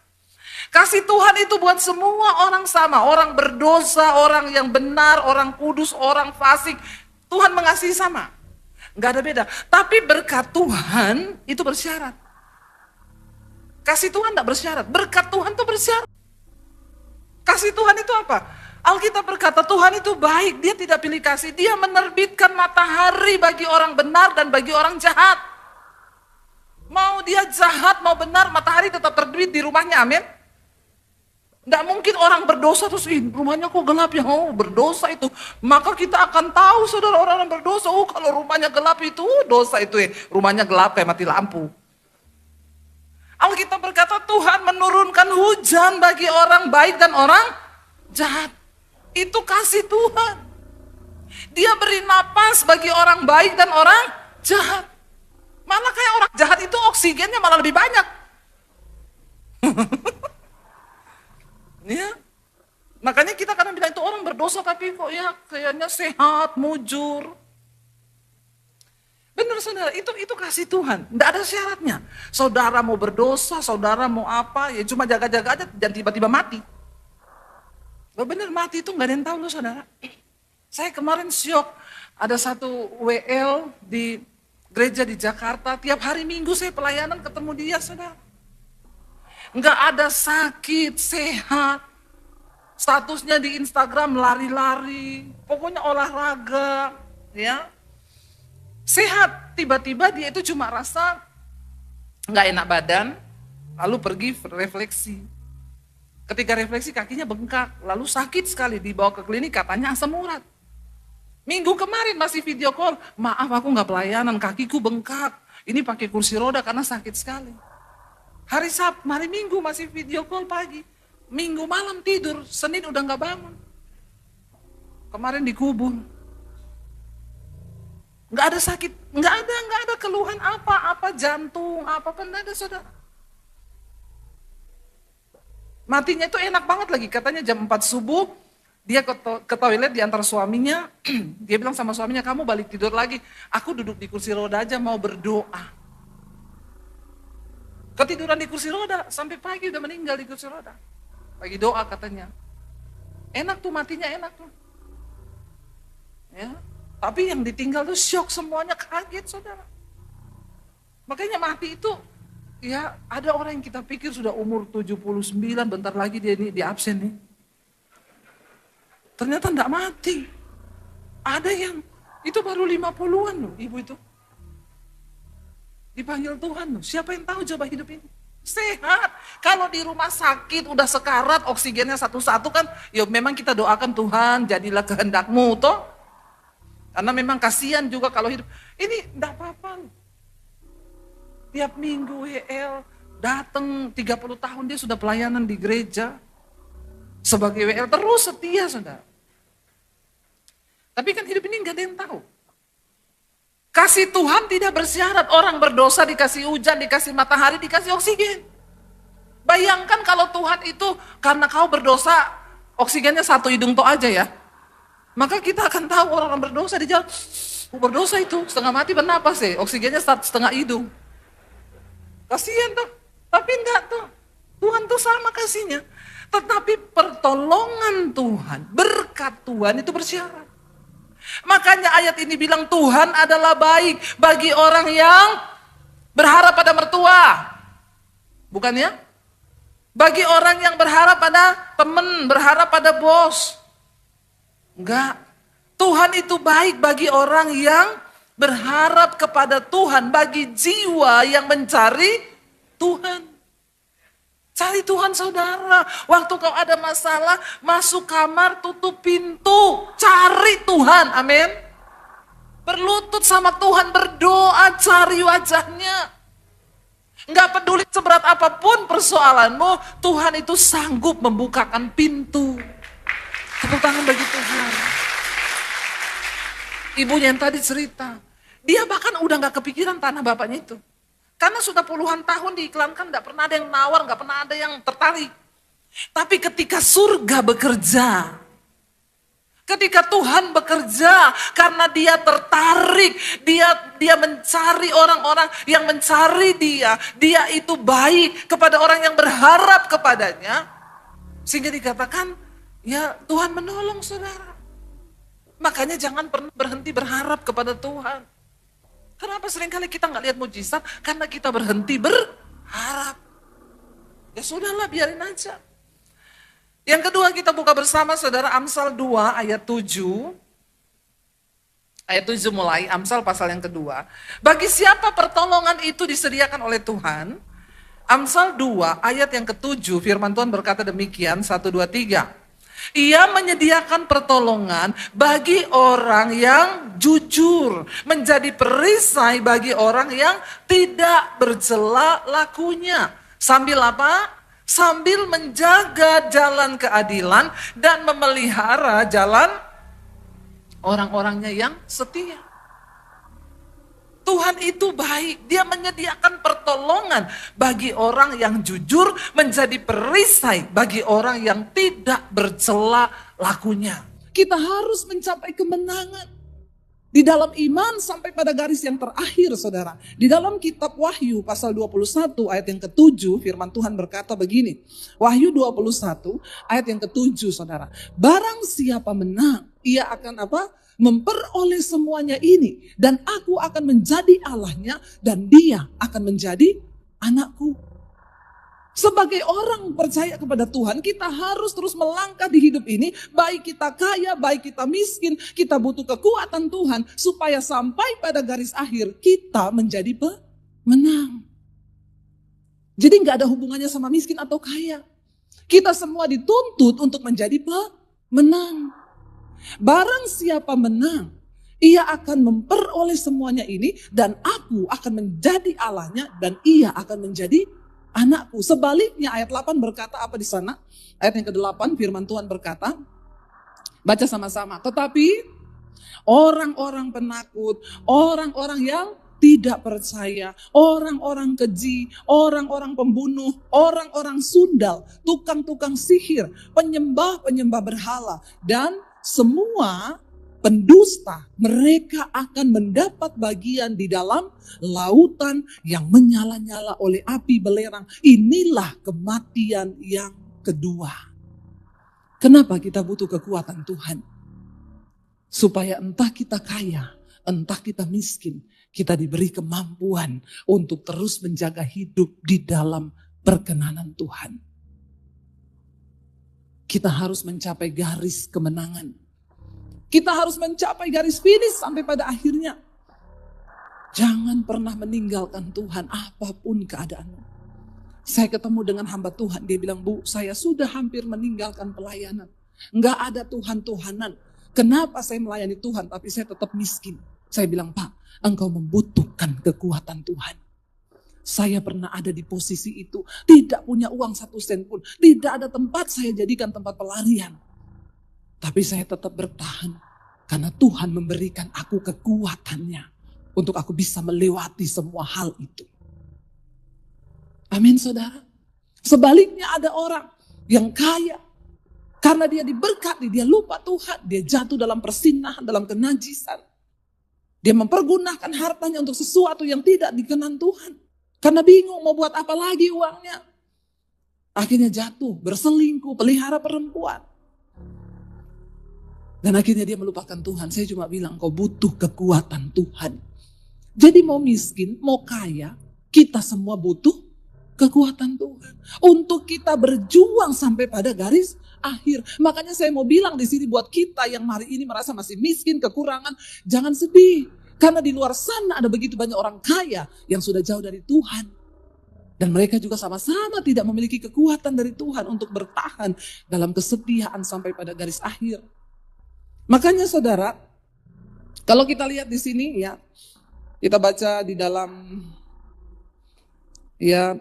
Kasih Tuhan itu buat semua orang sama. Orang berdosa, orang yang benar, orang kudus, orang fasik. Tuhan mengasihi sama. Nggak ada beda. Tapi berkat Tuhan itu bersyarat. Kasih Tuhan nggak bersyarat. Berkat Tuhan itu bersyarat. Kasih Tuhan itu apa? Alkitab berkata Tuhan itu baik, Dia tidak pilih kasih. Dia menerbitkan matahari bagi orang benar dan bagi orang jahat. Mau dia jahat, mau benar, matahari tetap terbit di rumahnya, amin. Tidak mungkin orang berdosa terus, rumahnya kok gelap ya, oh berdosa itu. Maka kita akan tahu saudara orang berdosa, oh kalau rumahnya gelap itu dosa itu ya. Rumahnya gelap kayak mati lampu. Alkitab berkata Tuhan menurunkan hujan bagi orang baik dan orang jahat. Itu kasih Tuhan. Dia beri napas bagi orang baik dan orang jahat. Malah kayak orang jahat itu oksigennya malah lebih banyak. Ya. Makanya kita kadang bilang itu orang berdosa tapi kok ya kayaknya sehat, mujur. Benar saudara, itu kasih Tuhan. Tidak ada syaratnya. Saudara mau berdosa, saudara mau apa, ya cuma jaga-jaga aja dan tiba-tiba mati. Benar mati itu nggak ada yang tahu loh saudara. Saya kemarin syok, ada satu WL di gereja di Jakarta, tiap hari Minggu saya pelayanan ketemu dia saudara. Nggak ada sakit, sehat. Statusnya di Instagram lari-lari, pokoknya olahraga, ya. Sehat, tiba-tiba dia itu cuma rasa nggak enak badan, lalu pergi refleksi. Ketika refleksi kakinya bengkak, lalu sakit sekali, dibawa ke klinik katanya asam urat. Minggu kemarin masih video call, maaf aku nggak pelayanan, kakiku bengkak. Ini pakai kursi roda karena sakit sekali. Hari Minggu masih video call pagi. Minggu malam tidur, Senin udah nggak bangun. Kemarin dikubur. Nggak ada sakit, nggak ada keluhan apa jantung, apa nggak ada saudara. Matinya itu enak banget lagi, katanya jam 4 subuh, dia ke toilet diantar suaminya, dia bilang sama suaminya, kamu balik tidur lagi, aku duduk di kursi roda aja mau berdoa. Ketiduran di kursi roda, sampai pagi udah meninggal di kursi roda. Lagi doa katanya. Enak tuh matinya, enak tuh. Ya, tapi yang ditinggal tuh syok semuanya, kaget saudara. Makanya mati itu, ya ada orang yang kita pikir sudah umur 79, bentar lagi dia ini di absen nih. Ternyata enggak mati. Ada yang, itu baru 50-an loh ibu itu. Dipanggil Tuhan loh, siapa yang tahu coba hidup ini? Sehat. Kalau di rumah sakit udah sekarat, oksigennya satu-satu kan, ya memang kita doakan Tuhan jadilah kehendakmu toh. Karena memang kasihan juga kalau hidup. Ini enggak apa-apa loh. Tiap minggu WL datang 30 tahun dia sudah pelayanan di gereja. Sebagai WL terus setia saudara. Tapi kan hidup ini enggak ada yang tahu. Kasih Tuhan tidak bersyarat, orang berdosa dikasih hujan, dikasih matahari, dikasih oksigen. Bayangkan kalau Tuhan itu karena kau berdosa, oksigennya satu hidung toh aja ya. Maka kita akan tahu orang berdosa di jalan, berdosa itu setengah mati bernapas ya, oksigennya setengah hidung. Kasihan tuh, tapi enggak tuh. Tuhan tuh sama kasihnya. Tetapi pertolongan Tuhan, berkat Tuhan itu bersyarat. Makanya ayat ini bilang Tuhan adalah baik bagi orang yang Berharap pada mertua. Bukannya? Bagi orang yang berharap pada teman, berharap pada bos. Enggak. Tuhan itu baik bagi orang yang berharap kepada Tuhan, bagi jiwa yang mencari Tuhan. Cari Tuhan saudara. Waktu kau ada masalah, masuk kamar, tutup pintu. Cari Tuhan, amin. Berlutut sama Tuhan, berdoa, cari wajahnya. Enggak peduli seberat apapun persoalanmu, Tuhan itu sanggup membukakan pintu. Tepuk tangan bagi Tuhan. Ibunya yang tadi cerita, dia bahkan udah gak kepikiran tanah bapaknya itu. Karena sudah puluhan tahun diiklankan, gak pernah ada yang nawar, gak pernah ada yang tertarik. Tapi ketika surga bekerja, ketika Tuhan bekerja, karena dia tertarik, dia mencari orang-orang yang mencari dia itu baik kepada orang yang berharap kepadanya, sehingga dikatakan, ya Tuhan menolong saudara. Makanya jangan pernah berhenti berharap kepada Tuhan. Kenapa seringkali kita nggak lihat mujizat? Karena kita berhenti berharap. Ya sudahlah, biarin aja. Yang kedua kita buka bersama saudara Amsal 2 ayat 7. Ayat 7 mulai, Amsal pasal yang kedua. Bagi siapa pertolongan itu disediakan oleh Tuhan? Amsal 2 ayat yang ke-7, firman Tuhan berkata demikian, 1, 2, 3. Ia menyediakan pertolongan bagi orang yang jujur, menjadi perisai bagi orang yang tidak bercela lakunya. Sambil apa? Sambil menjaga jalan keadilan dan memelihara jalan orang-orangnya yang setia. Tuhan itu baik, dia menyediakan pertolongan bagi orang yang jujur, menjadi perisai bagi orang yang tidak bercela lakunya. Kita harus mencapai kemenangan di dalam iman sampai pada garis yang terakhir saudara. Di dalam kitab Wahyu pasal 21 ayat yang ke-7 firman Tuhan berkata begini. Wahyu 21 ayat yang ke-7 saudara. Barang siapa menang, ia akan apa? Memperoleh semuanya ini, dan aku akan menjadi Allahnya dan dia akan menjadi anakku. Sebagai orang percaya kepada Tuhan, kita harus terus melangkah di hidup ini, baik kita kaya, baik kita miskin, kita butuh kekuatan Tuhan supaya sampai pada garis akhir kita menjadi pemenang. Jadi nggak ada hubungannya sama miskin atau kaya. Kita semua dituntut untuk menjadi pemenang. Barang siapa menang, ia akan memperoleh semuanya ini, dan aku akan menjadi Allahnya dan ia akan menjadi anakku. Sebaliknya ayat 8 berkata apa di sana? Ayat yang ke-8 firman Tuhan berkata, baca sama-sama. Tetapi orang-orang penakut, orang-orang yang tidak percaya, orang-orang keji, orang-orang pembunuh, orang-orang sundal, tukang-tukang sihir, penyembah-penyembah berhala, dan semua pendusta, mereka akan mendapat bagian di dalam lautan yang menyala-nyala oleh api belerang. Inilah kematian yang kedua. Kenapa kita butuh kekuatan Tuhan? Supaya entah kita kaya, entah kita miskin, kita diberi kemampuan untuk terus menjaga hidup di dalam perkenanan Tuhan. Kita harus mencapai garis kemenangan. Kita harus mencapai garis finish sampai pada akhirnya. Jangan pernah meninggalkan Tuhan apapun keadaanmu. Saya ketemu dengan hamba Tuhan, dia bilang, Bu, saya sudah hampir meninggalkan pelayanan. Enggak ada Tuhan-Tuhanan. Kenapa saya melayani Tuhan tapi saya tetap miskin? Saya bilang, Pak, engkau membutuhkan kekuatan Tuhan. Saya pernah ada di posisi itu, tidak punya uang 1 sen pun, tidak ada tempat saya jadikan tempat pelarian. Tapi saya tetap bertahan, karena Tuhan memberikan aku kekuatannya, untuk aku bisa melewati semua hal itu. Amin saudara. Sebaliknya ada orang yang kaya, karena dia diberkati, dia lupa Tuhan, dia jatuh dalam persinahan, dalam kenajisan. Dia mempergunakan hartanya untuk sesuatu yang tidak dikenan Tuhan. Karena bingung mau buat apa lagi uangnya. Akhirnya jatuh, berselingkuh, pelihara perempuan. Dan akhirnya dia melupakan Tuhan. Saya cuma bilang, kau butuh kekuatan Tuhan. Jadi mau miskin, mau kaya, Kita semua butuh kekuatan Tuhan untuk kita berjuang sampai pada garis akhir. Makanya saya mau bilang di sini buat kita yang hari ini merasa masih miskin, kekurangan, jangan sedih. Karena di luar sana ada begitu banyak orang kaya yang sudah jauh dari Tuhan. Dan mereka juga sama-sama tidak memiliki kekuatan dari Tuhan untuk bertahan dalam kesetiaan sampai pada garis akhir. Makanya saudara, kalau kita lihat di sini ya, kita baca di dalam ya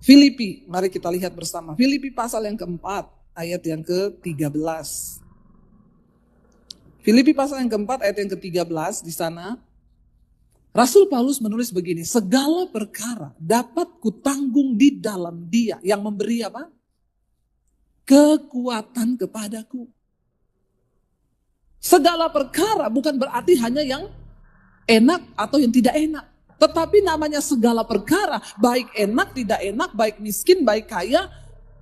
Filipi, mari kita lihat bersama. Filipi pasal yang keempat, ayat yang ke-13. Filipi pasal yang keempat, ayat yang ke-13, di sana Rasul Paulus menulis begini, segala perkara dapat kutanggung di dalam Dia yang memberi apa? Kekuatan kepadaku. Segala perkara bukan berarti hanya yang enak atau yang tidak enak. Tetapi namanya segala perkara, baik enak, tidak enak, baik miskin, baik kaya,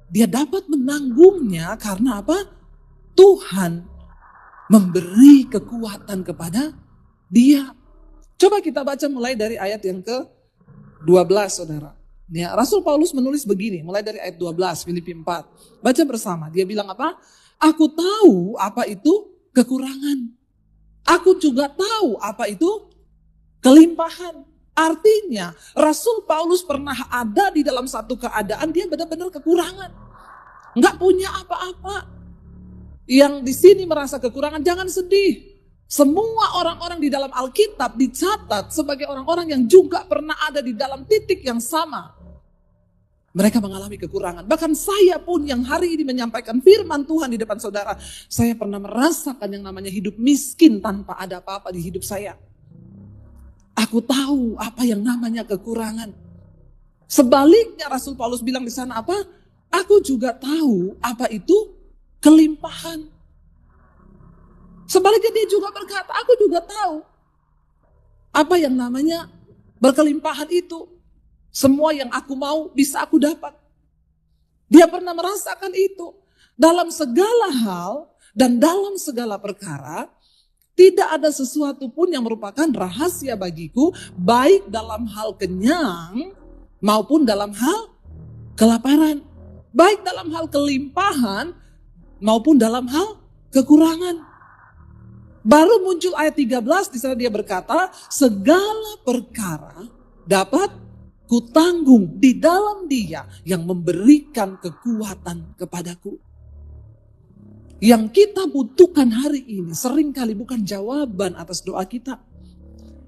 dia dapat menanggungnya karena apa? Tuhan memberi kekuatan kepada dia. Coba kita baca mulai dari ayat yang ke-12 saudara. Ya, Rasul Paulus menulis begini, mulai dari ayat 12, Filipi 4. Baca bersama, dia bilang apa? Aku tahu apa itu kekurangan. Aku juga tahu apa itu kelimpahan. Artinya Rasul Paulus pernah ada di dalam satu keadaan dia benar-benar kekurangan. Enggak punya apa-apa. Yang di sini merasa kekurangan, jangan sedih. Semua orang-orang di dalam Alkitab dicatat sebagai orang-orang yang juga pernah ada di dalam titik yang sama. Mereka mengalami kekurangan. Bahkan saya pun yang hari ini menyampaikan firman Tuhan di depan saudara, saya pernah merasakan yang namanya hidup miskin tanpa ada apa-apa di hidup saya. Aku tahu apa yang namanya kekurangan. Sebaliknya Rasul Paulus bilang di sana apa? Aku juga tahu apa itu kelimpahan. Sebaliknya dia juga berkata, aku juga tahu apa yang namanya berkelimpahan itu. Semua yang aku mau bisa aku dapat. Dia pernah merasakan itu. Dalam segala hal dan dalam segala perkara, tidak ada sesuatu pun yang merupakan rahasia bagiku, baik dalam hal kenyang maupun dalam hal kelaparan. Baik dalam hal kelimpahan maupun dalam hal kekurangan. Baru muncul ayat 13, di sana dia berkata, segala perkara dapat kutanggung di dalam Dia yang memberikan kekuatan kepadaku. Yang kita butuhkan hari ini seringkali bukan jawaban atas doa kita.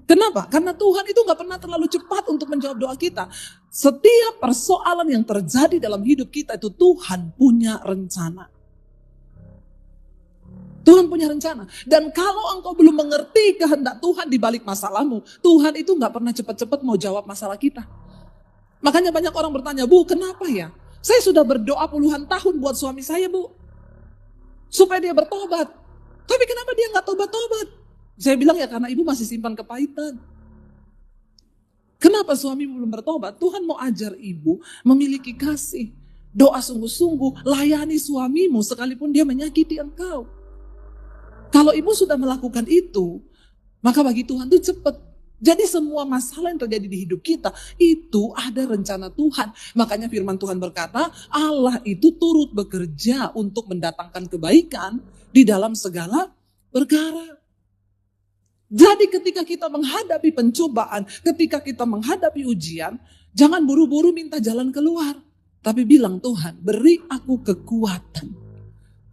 Kenapa? Karena Tuhan itu gak pernah terlalu cepat untuk menjawab doa kita. Setiap persoalan yang terjadi dalam hidup kita itu Tuhan punya rencana. Tuhan punya rencana. Dan kalau engkau belum mengerti kehendak Tuhan di balik masalahmu, Tuhan itu gak pernah cepat-cepat mau jawab masalah kita. Makanya banyak orang bertanya, Bu, kenapa ya? Saya sudah berdoa puluhan tahun buat suami saya, Bu. Supaya dia bertobat. Tapi kenapa dia gak tobat-tobat? Saya bilang ya karena ibu masih simpan kepahitan. Kenapa suami belum bertobat? Tuhan mau ajar ibu memiliki kasih. Doa sungguh-sungguh, layani suamimu sekalipun dia menyakiti engkau. Kalau ibu sudah melakukan itu, maka bagi Tuhan itu cepat. Jadi semua masalah yang terjadi di hidup kita, itu ada rencana Tuhan. Makanya firman Tuhan berkata, Allah itu turut bekerja untuk mendatangkan kebaikan di dalam segala perkara. Jadi ketika kita menghadapi pencobaan, ketika kita menghadapi ujian, jangan buru-buru minta jalan keluar. Tapi bilang, Tuhan beri aku kekuatan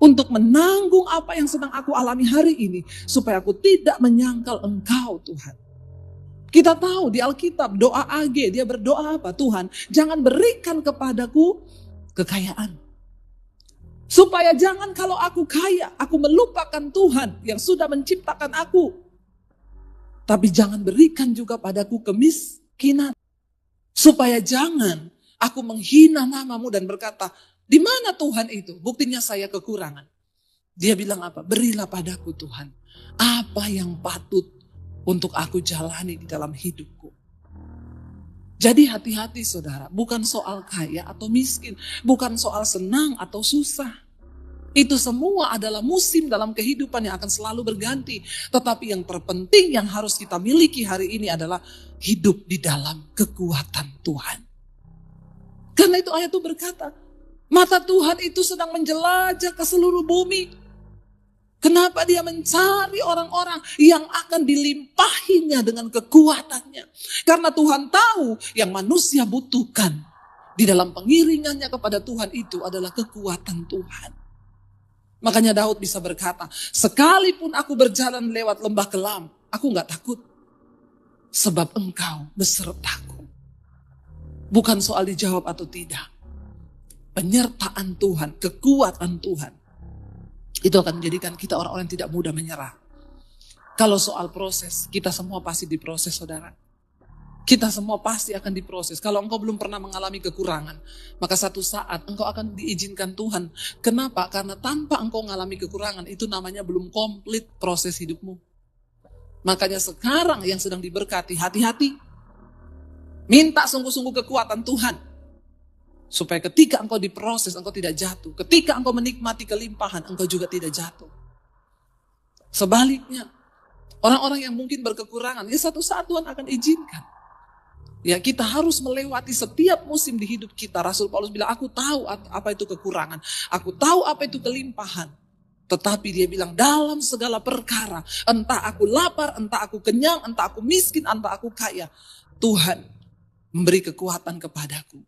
untuk menanggung apa yang sedang aku alami hari ini. Supaya aku tidak menyangkal Engkau Tuhan. Kita tahu di Alkitab doa AG, dia berdoa apa? Tuhan jangan berikan kepadaku kekayaan. Supaya jangan kalau aku kaya, aku melupakan Tuhan yang sudah menciptakan aku. Tapi jangan berikan juga padaku kemiskinan. Supaya jangan aku menghina namamu dan berkata, di mana Tuhan itu? Buktinya saya kekurangan. Dia bilang apa? Berilah padaku Tuhan apa yang patut untuk aku jalani di dalam hidupku. Jadi hati-hati saudara, bukan soal kaya atau miskin, bukan soal senang atau susah. Itu semua adalah musim dalam kehidupan yang akan selalu berganti. Tetapi yang terpenting yang harus kita miliki hari ini adalah hidup di dalam kekuatan Tuhan. Karena itu ayat itu berkata, mata Tuhan itu sedang menjelajah ke seluruh bumi. Kenapa dia mencari orang-orang yang akan dilimpahinya dengan kekuatannya? Karena Tuhan tahu yang manusia butuhkan di dalam pengiringannya kepada Tuhan itu adalah kekuatan Tuhan. Makanya Daud bisa berkata, sekalipun aku berjalan lewat lembah kelam, aku gak takut. Sebab engkau besertaku. Bukan soal dijawab atau tidak. Penyertaan Tuhan, kekuatan Tuhan. Itu akan menjadikan kita orang-orang yang tidak mudah menyerah. Kalau soal proses, kita semua pasti diproses, saudara. Kita semua pasti akan diproses. Kalau engkau belum pernah mengalami kekurangan, maka satu saat engkau akan diizinkan Tuhan. Kenapa? Karena tanpa engkau mengalami kekurangan, itu namanya belum komplit proses hidupmu. Makanya sekarang yang sedang diberkati, hati-hati. Minta sungguh-sungguh kekuatan Tuhan. Supaya ketika engkau diproses, engkau tidak jatuh. Ketika engkau menikmati kelimpahan, engkau juga tidak jatuh. Sebaliknya, orang-orang yang mungkin berkekurangan, ya satu saat Tuhan akan izinkan. Ya, kita harus melewati setiap musim di hidup kita. Rasul Paulus bilang, aku tahu apa itu kekurangan. Aku tahu apa itu kelimpahan. Tetapi dia bilang, dalam segala perkara, entah aku lapar, entah aku kenyang, entah aku miskin, entah aku kaya, Tuhan memberi kekuatan kepadaku.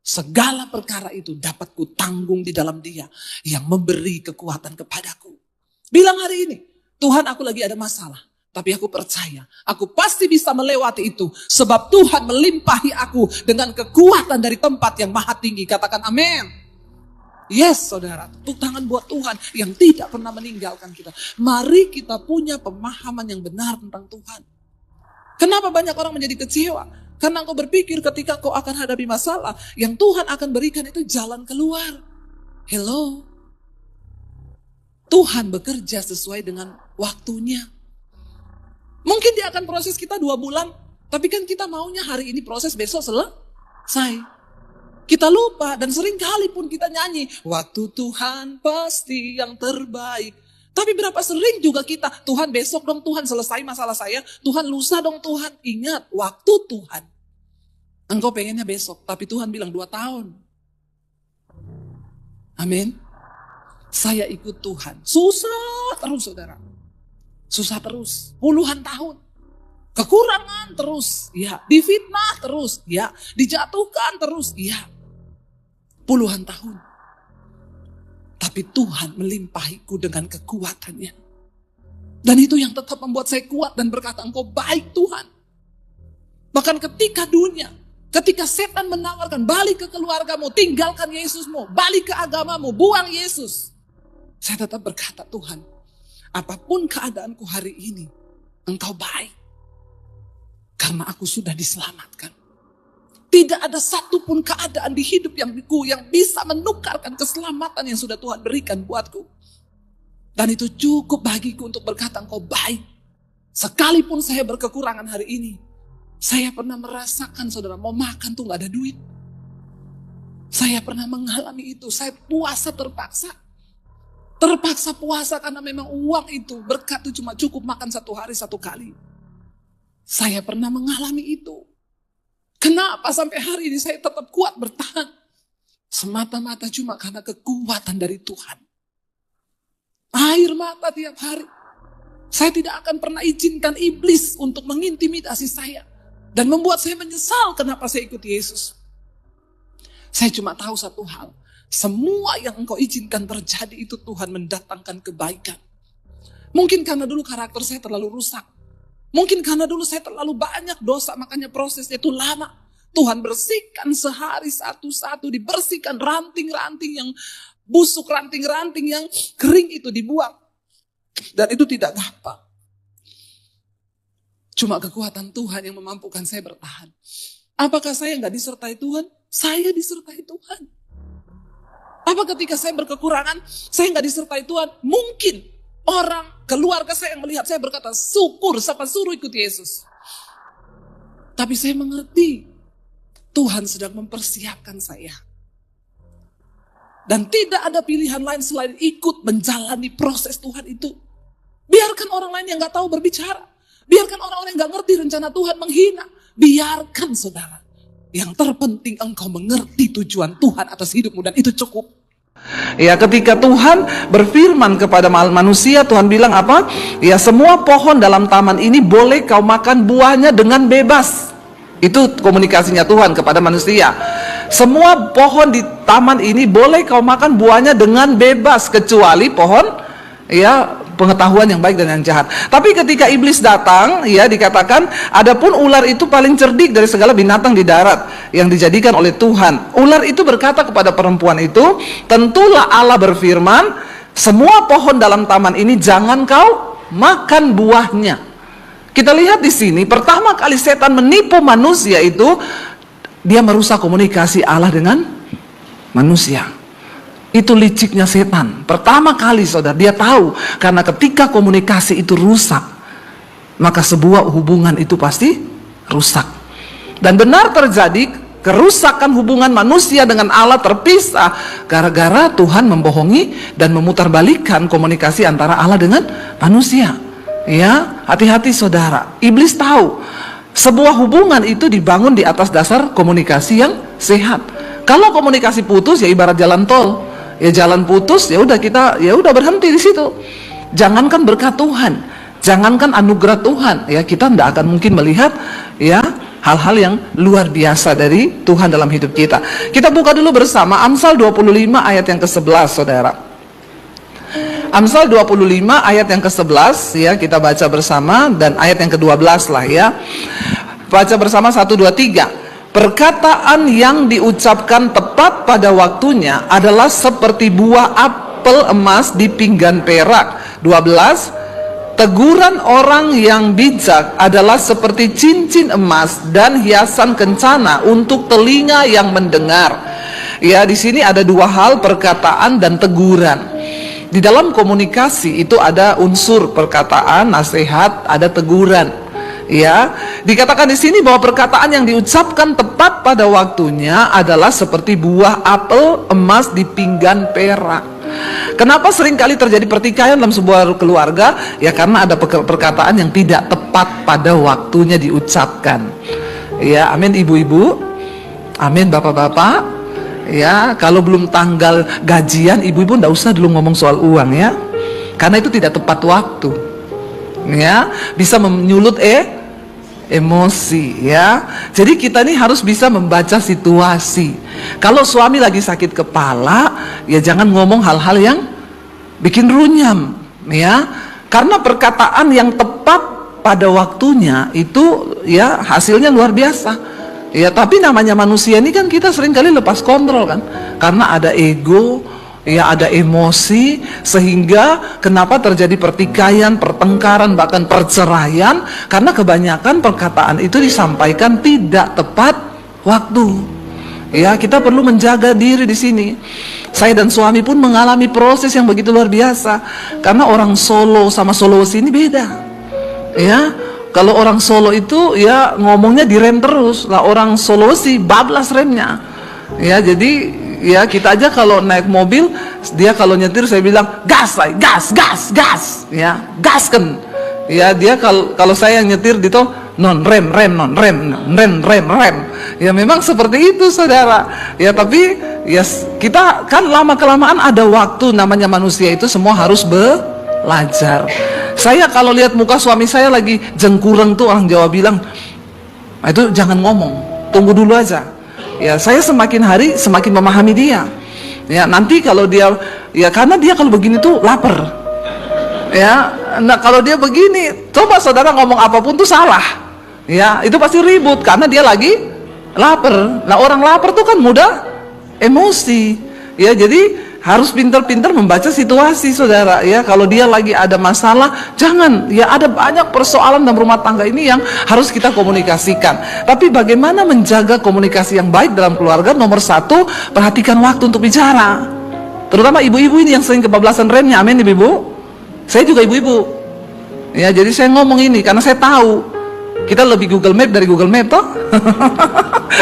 Segala perkara itu dapat kutanggung di dalam Dia yang memberi kekuatan kepadaku. Bilang hari ini, Tuhan, aku lagi ada masalah. Tapi aku percaya, aku pasti bisa melewati itu. Sebab Tuhan melimpahi aku dengan kekuatan dari tempat yang maha tinggi. Katakan amin. Yes, saudara. Tepuk tangan buat Tuhan yang tidak pernah meninggalkan kita. Mari kita punya pemahaman yang benar tentang Tuhan. Kenapa banyak orang menjadi kecewa? Karena engkau berpikir ketika kau akan hadapi masalah, yang Tuhan akan berikan itu jalan keluar. Hello. Tuhan bekerja sesuai dengan waktunya. Mungkin dia akan proses kita 2 bulan. Tapi kan kita maunya hari ini proses, besok selesai. Kita lupa dan sering kali pun kita nyanyi. Waktu Tuhan pasti yang terbaik. Tapi berapa sering juga kita, Tuhan besok dong Tuhan selesai masalah saya. Tuhan lusa dong Tuhan. Ingat, waktu Tuhan. Engkau pengennya besok, tapi Tuhan bilang 2 tahun. Amin. Saya ikut Tuhan. Susah terus saudara. Susah terus, puluhan tahun. Kekurangan terus, ya. Difitnah terus, ya. Dijatuhkan terus, ya. Puluhan tahun. Tapi Tuhan melimpahiku dengan kekuatannya. Dan itu yang tetap membuat saya kuat dan berkata, engkau baik Tuhan. Bahkan ketika setan menawarkan, balik ke keluargamu, tinggalkan Yesusmu, balik ke agamamu, buang Yesus. Saya tetap berkata, Tuhan, apapun keadaanku hari ini, engkau baik. Karena aku sudah diselamatkan. Tidak ada satupun keadaan di hidup yang bisa menukarkan keselamatan yang sudah Tuhan berikan buatku. Dan itu cukup bagiku untuk berkata engkau baik. Sekalipun saya berkekurangan hari ini. Saya pernah merasakan saudara, mau makan tuh gak ada duit. Saya pernah mengalami itu, saya puasa terpaksa. Terpaksa puasa karena memang uang itu berkat itu cuma cukup makan 1 hari 1 kali. Saya pernah mengalami itu. Kenapa sampai hari ini saya tetap kuat bertahan? Semata-mata cuma karena kekuatan dari Tuhan. Air mata tiap hari. Saya tidak akan pernah izinkan iblis untuk mengintimidasi saya. Dan membuat saya menyesal kenapa saya ikut Yesus. Saya cuma tahu satu hal. Semua yang engkau izinkan terjadi itu Tuhan mendatangkan kebaikan. Mungkin karena dulu karakter saya terlalu rusak. Mungkin karena dulu saya terlalu banyak dosa, makanya prosesnya itu lama. Tuhan bersihkan sehari satu-satu, dibersihkan ranting-ranting yang busuk, ranting-ranting yang kering itu dibuang. Dan itu tidak gampang. Cuma kekuatan Tuhan yang memampukan saya bertahan. Apakah saya nggak disertai Tuhan? Saya disertai Tuhan. Apa ketika saya berkekurangan, saya nggak disertai Tuhan? Mungkin orang, keluarga saya yang melihat saya berkata, syukur, siapa suruh ikut Yesus. Tapi saya mengerti, Tuhan sedang mempersiapkan saya. Dan tidak ada pilihan lain selain ikut menjalani proses Tuhan itu. Biarkan orang lain yang gak tahu berbicara. Biarkan orang-orang yang gak ngerti rencana Tuhan menghina. Biarkan saudara. Yang terpenting engkau mengerti tujuan Tuhan atas hidupmu, dan itu cukup. Ya, ketika Tuhan berfirman kepada manusia, Tuhan bilang apa? Ya, semua pohon dalam taman ini boleh kau makan buahnya dengan bebas. Itu komunikasinya Tuhan kepada manusia. Semua pohon di taman ini boleh kau makan buahnya dengan bebas, kecuali pohon ya pengetahuan yang baik dan yang jahat. Tapi ketika iblis datang, ya dikatakan, adapun ular itu paling cerdik dari segala binatang di darat yang dijadikan oleh Tuhan. Ular itu berkata kepada perempuan itu, tentulah Allah berfirman, semua pohon dalam taman ini jangan kau makan buahnya. Kita lihat di sini, pertama kali setan menipu manusia itu, dia merusak komunikasi Allah dengan manusia. Itu liciknya setan. Pertama kali saudara, dia tahu, karena ketika komunikasi itu rusak, maka sebuah hubungan itu pasti rusak. Dan benar terjadi kerusakan hubungan manusia dengan Allah terpisah gara-gara Tuhan membohongi dan memutarbalikkan komunikasi antara Allah dengan manusia. Ya, hati-hati saudara. Iblis tahu sebuah hubungan itu dibangun di atas dasar komunikasi yang sehat. Kalau komunikasi putus, ya ibarat jalan tol. Ya jalan putus, ya udah kita berhenti di situ. Jangankan berkat Tuhan, jangankan anugerah Tuhan, ya kita tidak akan mungkin melihat ya hal-hal yang luar biasa dari Tuhan dalam hidup kita. Kita buka dulu bersama Amsal 25 ayat yang ke-11 saudara. Amsal 25 ayat yang ke-11 ya, kita baca bersama, dan ayat yang ke-12 lah ya. Baca bersama 1 2 3. Perkataan yang diucapkan tepat pada waktunya adalah seperti buah apel emas di pinggan perak. 12. Teguran orang yang bijak adalah seperti cincin emas dan hiasan kencana untuk telinga yang mendengar. Ya, di sini ada dua hal, perkataan dan teguran. Di dalam komunikasi itu ada unsur perkataan, nasihat, ada teguran. Ya, dikatakan di sini bahwa perkataan yang diucapkan tepat pada waktunya adalah seperti buah apel emas di pinggan perak. Kenapa seringkali terjadi pertikaian dalam sebuah keluarga? Ya karena ada perkataan yang tidak tepat pada waktunya diucapkan. Ya, amin ibu-ibu, amin bapak-bapak. Ya, kalau belum tanggal gajian, ibu-ibu nggak usah dulu ngomong soal uang ya, karena itu tidak tepat waktu. Ya, bisa menyulut emosi ya. Jadi kita nih harus bisa membaca situasi. Kalau suami lagi sakit kepala, ya jangan ngomong hal-hal yang bikin runyam ya. Karena perkataan yang tepat pada waktunya itu ya hasilnya luar biasa. Ya, tapi namanya manusia ini kan kita seringkali lepas kontrol kan. Karena ada ego, ya ada emosi, sehingga kenapa terjadi pertikaian, pertengkaran, bahkan perceraian, karena kebanyakan perkataan itu disampaikan tidak tepat waktu. Ya, kita perlu menjaga diri di sini. Saya dan suami pun mengalami proses yang begitu luar biasa, karena orang Solo sama Sulawesi ini beda. Ya, kalau orang Solo itu ya ngomongnya direm terus, lah orang Sulawesi bablas remnya. Ya, jadi ya kita aja kalau naik mobil, dia kalau nyetir saya bilang gas, gas, ya gaskan. Ya dia kalau saya yang nyetir di tol non rem. Ya memang seperti itu saudara. Ya tapi ya kita kan lama kelamaan ada waktu, namanya manusia itu semua harus belajar. Saya kalau lihat muka suami saya lagi jengkureng tuh, orang Jawa bilang, itu jangan ngomong, tunggu dulu aja. Ya, saya semakin hari semakin memahami dia. Ya, nanti kalau dia, ya karena dia kalau begini tuh lapar. Ya, nah kalau dia begini, coba saudara ngomong apapun tuh salah. Ya, itu pasti ribut karena dia lagi lapar. Nah, orang lapar tuh kan mudah emosi. Ya, jadi harus pintar-pintar membaca situasi saudara. Ya, kalau dia lagi ada masalah, jangan. Ya, ada banyak persoalan dalam rumah tangga ini yang harus kita komunikasikan. Tapi bagaimana menjaga komunikasi yang baik dalam keluarga? Nomor satu, perhatikan waktu untuk bicara. Terutama ibu-ibu ini yang sering kebablasan remnya. Amin ibu-ibu. Saya juga ibu-ibu. Ya, jadi saya ngomong ini karena saya tahu. Kita lebih Google Map dari Google Map toh.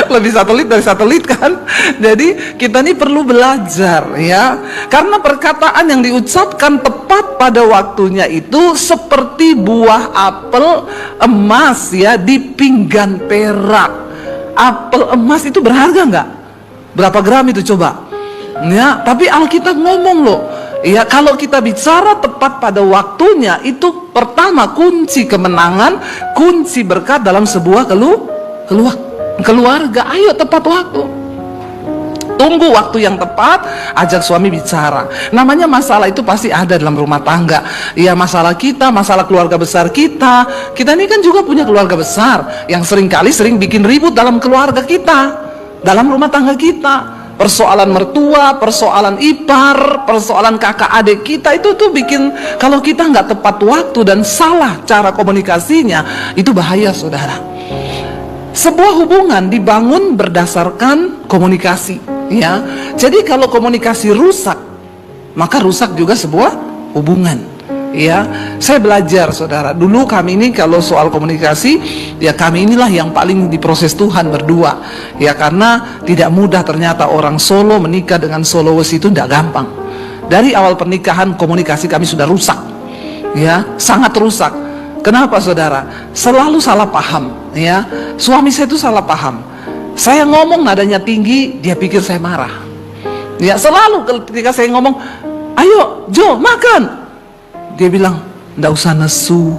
Lebih satelit dari satelit kan. Jadi kita ini perlu belajar ya. Karena perkataan yang diucapkan tepat pada waktunya itu seperti buah apel emas ya di pinggan perak. Apel emas itu berharga nggak? Berapa gram itu coba? Ya, tapi Alkitab ngomong loh. Ya, kalau kita bicara tepat pada waktunya, itu pertama kunci kemenangan, kunci berkat dalam sebuah keluarga. Ayo tepat waktu. Tunggu waktu yang tepat, ajak suami bicara. Namanya masalah itu pasti ada dalam rumah tangga. Ya, masalah kita, masalah keluarga besar kita. Kita ini kan juga punya keluarga besar yang sering bikin ribut dalam keluarga kita, dalam rumah tangga kita. Persoalan mertua, persoalan ipar, persoalan kakak adik kita itu tuh bikin, kalau kita nggak tepat waktu dan salah cara komunikasinya, itu bahaya saudara. Sebuah hubungan dibangun berdasarkan komunikasi ya. Jadi kalau komunikasi rusak, maka rusak juga sebuah hubungan ya. Saya belajar saudara, dulu kami ini kalau soal komunikasi ya, kami inilah yang paling diproses Tuhan berdua ya, karena tidak mudah ternyata orang Solo menikah dengan soloist itu tidak gampang. Dari awal pernikahan komunikasi kami sudah rusak ya, sangat rusak. Kenapa saudara? Selalu salah paham ya. Suami saya itu salah paham. Saya ngomong nadanya tinggi, dia pikir saya marah ya. Selalu ketika saya ngomong, ayo Jo makan, dia bilang, nggak usah nesu.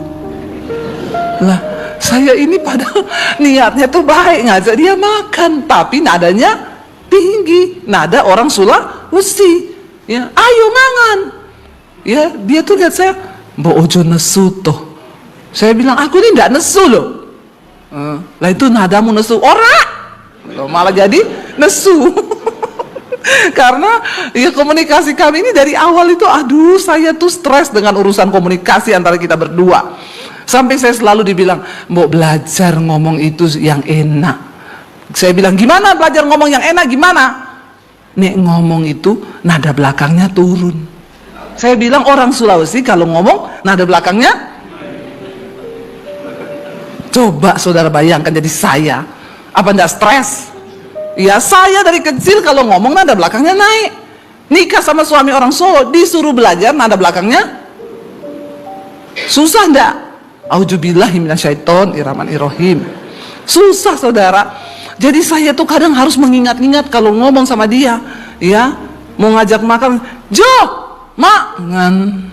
Lah, saya ini padahal niatnya tuh baik, ngajak dia makan, tapi nadanya tinggi, nada orang Sulawesi. Ya, ayo mangan. Ya, dia tuh lihat saya, mbok ojo nesu toh. Saya bilang, aku ini nggak nesu loh. Lah itu nadamu nesu, ora. Malah jadi nesu. Karena ya komunikasi kami ini dari awal itu, aduh saya tuh stres dengan urusan komunikasi antara kita berdua. Sampai saya selalu dibilang, mbok belajar ngomong itu yang enak. Saya bilang, gimana belajar ngomong yang enak gimana? Nek ngomong itu nada belakangnya turun. Saya bilang orang Sulawesi kalau ngomong nada belakangnya, coba saudara bayangkan jadi saya, apa enggak stres? Ya, saya dari kecil kalau ngomong nada belakangnya naik. Nikah sama suami orang Solo, disuruh belajar nada belakangnya susah enggak? Auzubillahi minasyaitonirrahmanirrahim. Susah saudara. Jadi saya tuh kadang harus mengingat-ingat kalau ngomong sama dia, ya, mau ngajak makan, Jo, makan,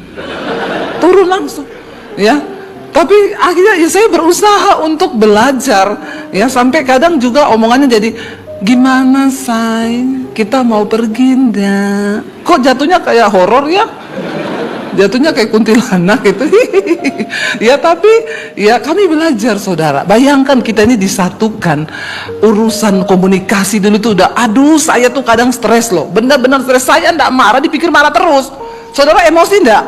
turun langsung, ya. Tapi akhirnya ya saya berusaha untuk belajar, ya, sampai kadang juga omongannya jadi, gimana say, kita mau pergi ndak? Kok jatuhnya kayak horor ya? Jatuhnya kayak kuntilanak gitu. Ya tapi ya kami belajar saudara. Bayangkan kita ini disatukan. Urusan komunikasi dulu tuh udah, aduh saya tuh kadang stres loh. Benar-benar stres, saya ndak marah dipikir marah terus. Saudara emosi ndak?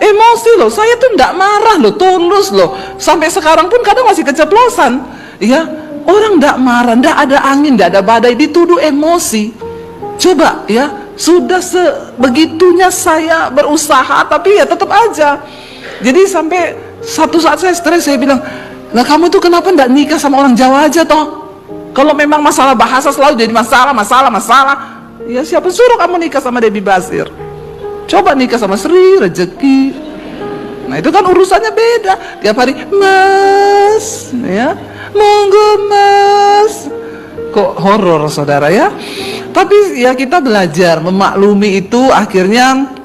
Emosi loh, saya tuh ndak marah loh, tulus loh. Sampai sekarang pun kadang masih keceplosan. Ya, orang ndak marah, ndak ada angin, ndak ada badai, dituduh emosi. Coba ya, sudah sebegitunya saya berusaha, tapi ya tetap aja. Jadi sampai satu saat saya stres, saya bilang, nah kamu tuh kenapa ndak nikah sama orang Jawa aja toh? Kalau memang masalah bahasa selalu jadi masalah. Ya siapa suruh kamu nikah sama Debbie Basir? Coba nikah sama Sri Rezeki. Nah itu kan urusannya beda. Tiap hari, Mas, ya, monggo Mas. Kok horor saudara ya? Tapi ya kita belajar memaklumi itu, akhirnya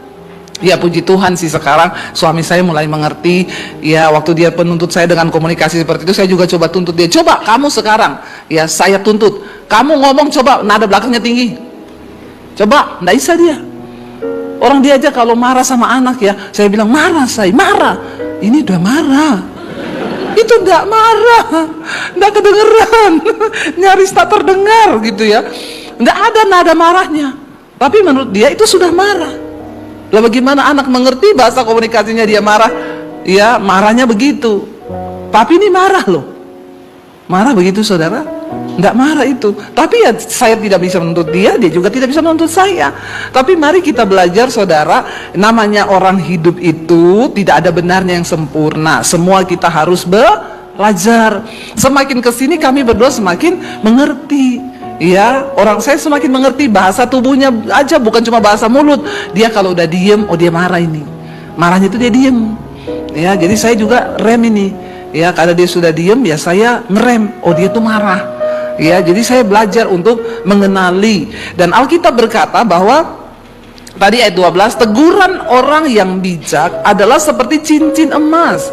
ya puji Tuhan sih sekarang suami saya mulai mengerti. Ya waktu dia penuntut saya dengan komunikasi seperti itu, saya juga coba tuntut dia. Coba kamu sekarang, ya saya tuntut, kamu ngomong coba nada belakangnya tinggi. Coba, nggak bisa dia. Orang dia aja kalau marah sama anak ya, saya bilang marah, saya marah. Ini udah marah. Itu nggak marah, nggak kedengeran, nyaris tak terdengar gitu ya. Nggak ada nada marahnya, tapi menurut dia itu sudah marah. Lah bagaimana anak mengerti bahasa komunikasinya dia marah? Ya marahnya begitu, tapi ini marah loh. Marah begitu saudara? Nggak marah itu. Tapi ya saya tidak bisa menuntut dia, dia juga tidak bisa menuntut saya. Tapi mari kita belajar saudara, namanya orang hidup itu tidak ada benarnya yang sempurna. Semua kita harus belajar. Semakin kesini kami berdua semakin mengerti. Ya, orang saya semakin mengerti bahasa tubuhnya aja, bukan cuma bahasa mulut. Dia kalau udah diem, oh dia marah ini. Marahnya itu dia diem. Ya, jadi saya juga rem ini. Ya, karena dia sudah diem, ya saya ngerem. Oh dia tuh marah. Ya, jadi saya belajar untuk mengenali. Dan Alkitab berkata bahwa tadi ayat 12, teguran orang yang bijak adalah seperti cincin emas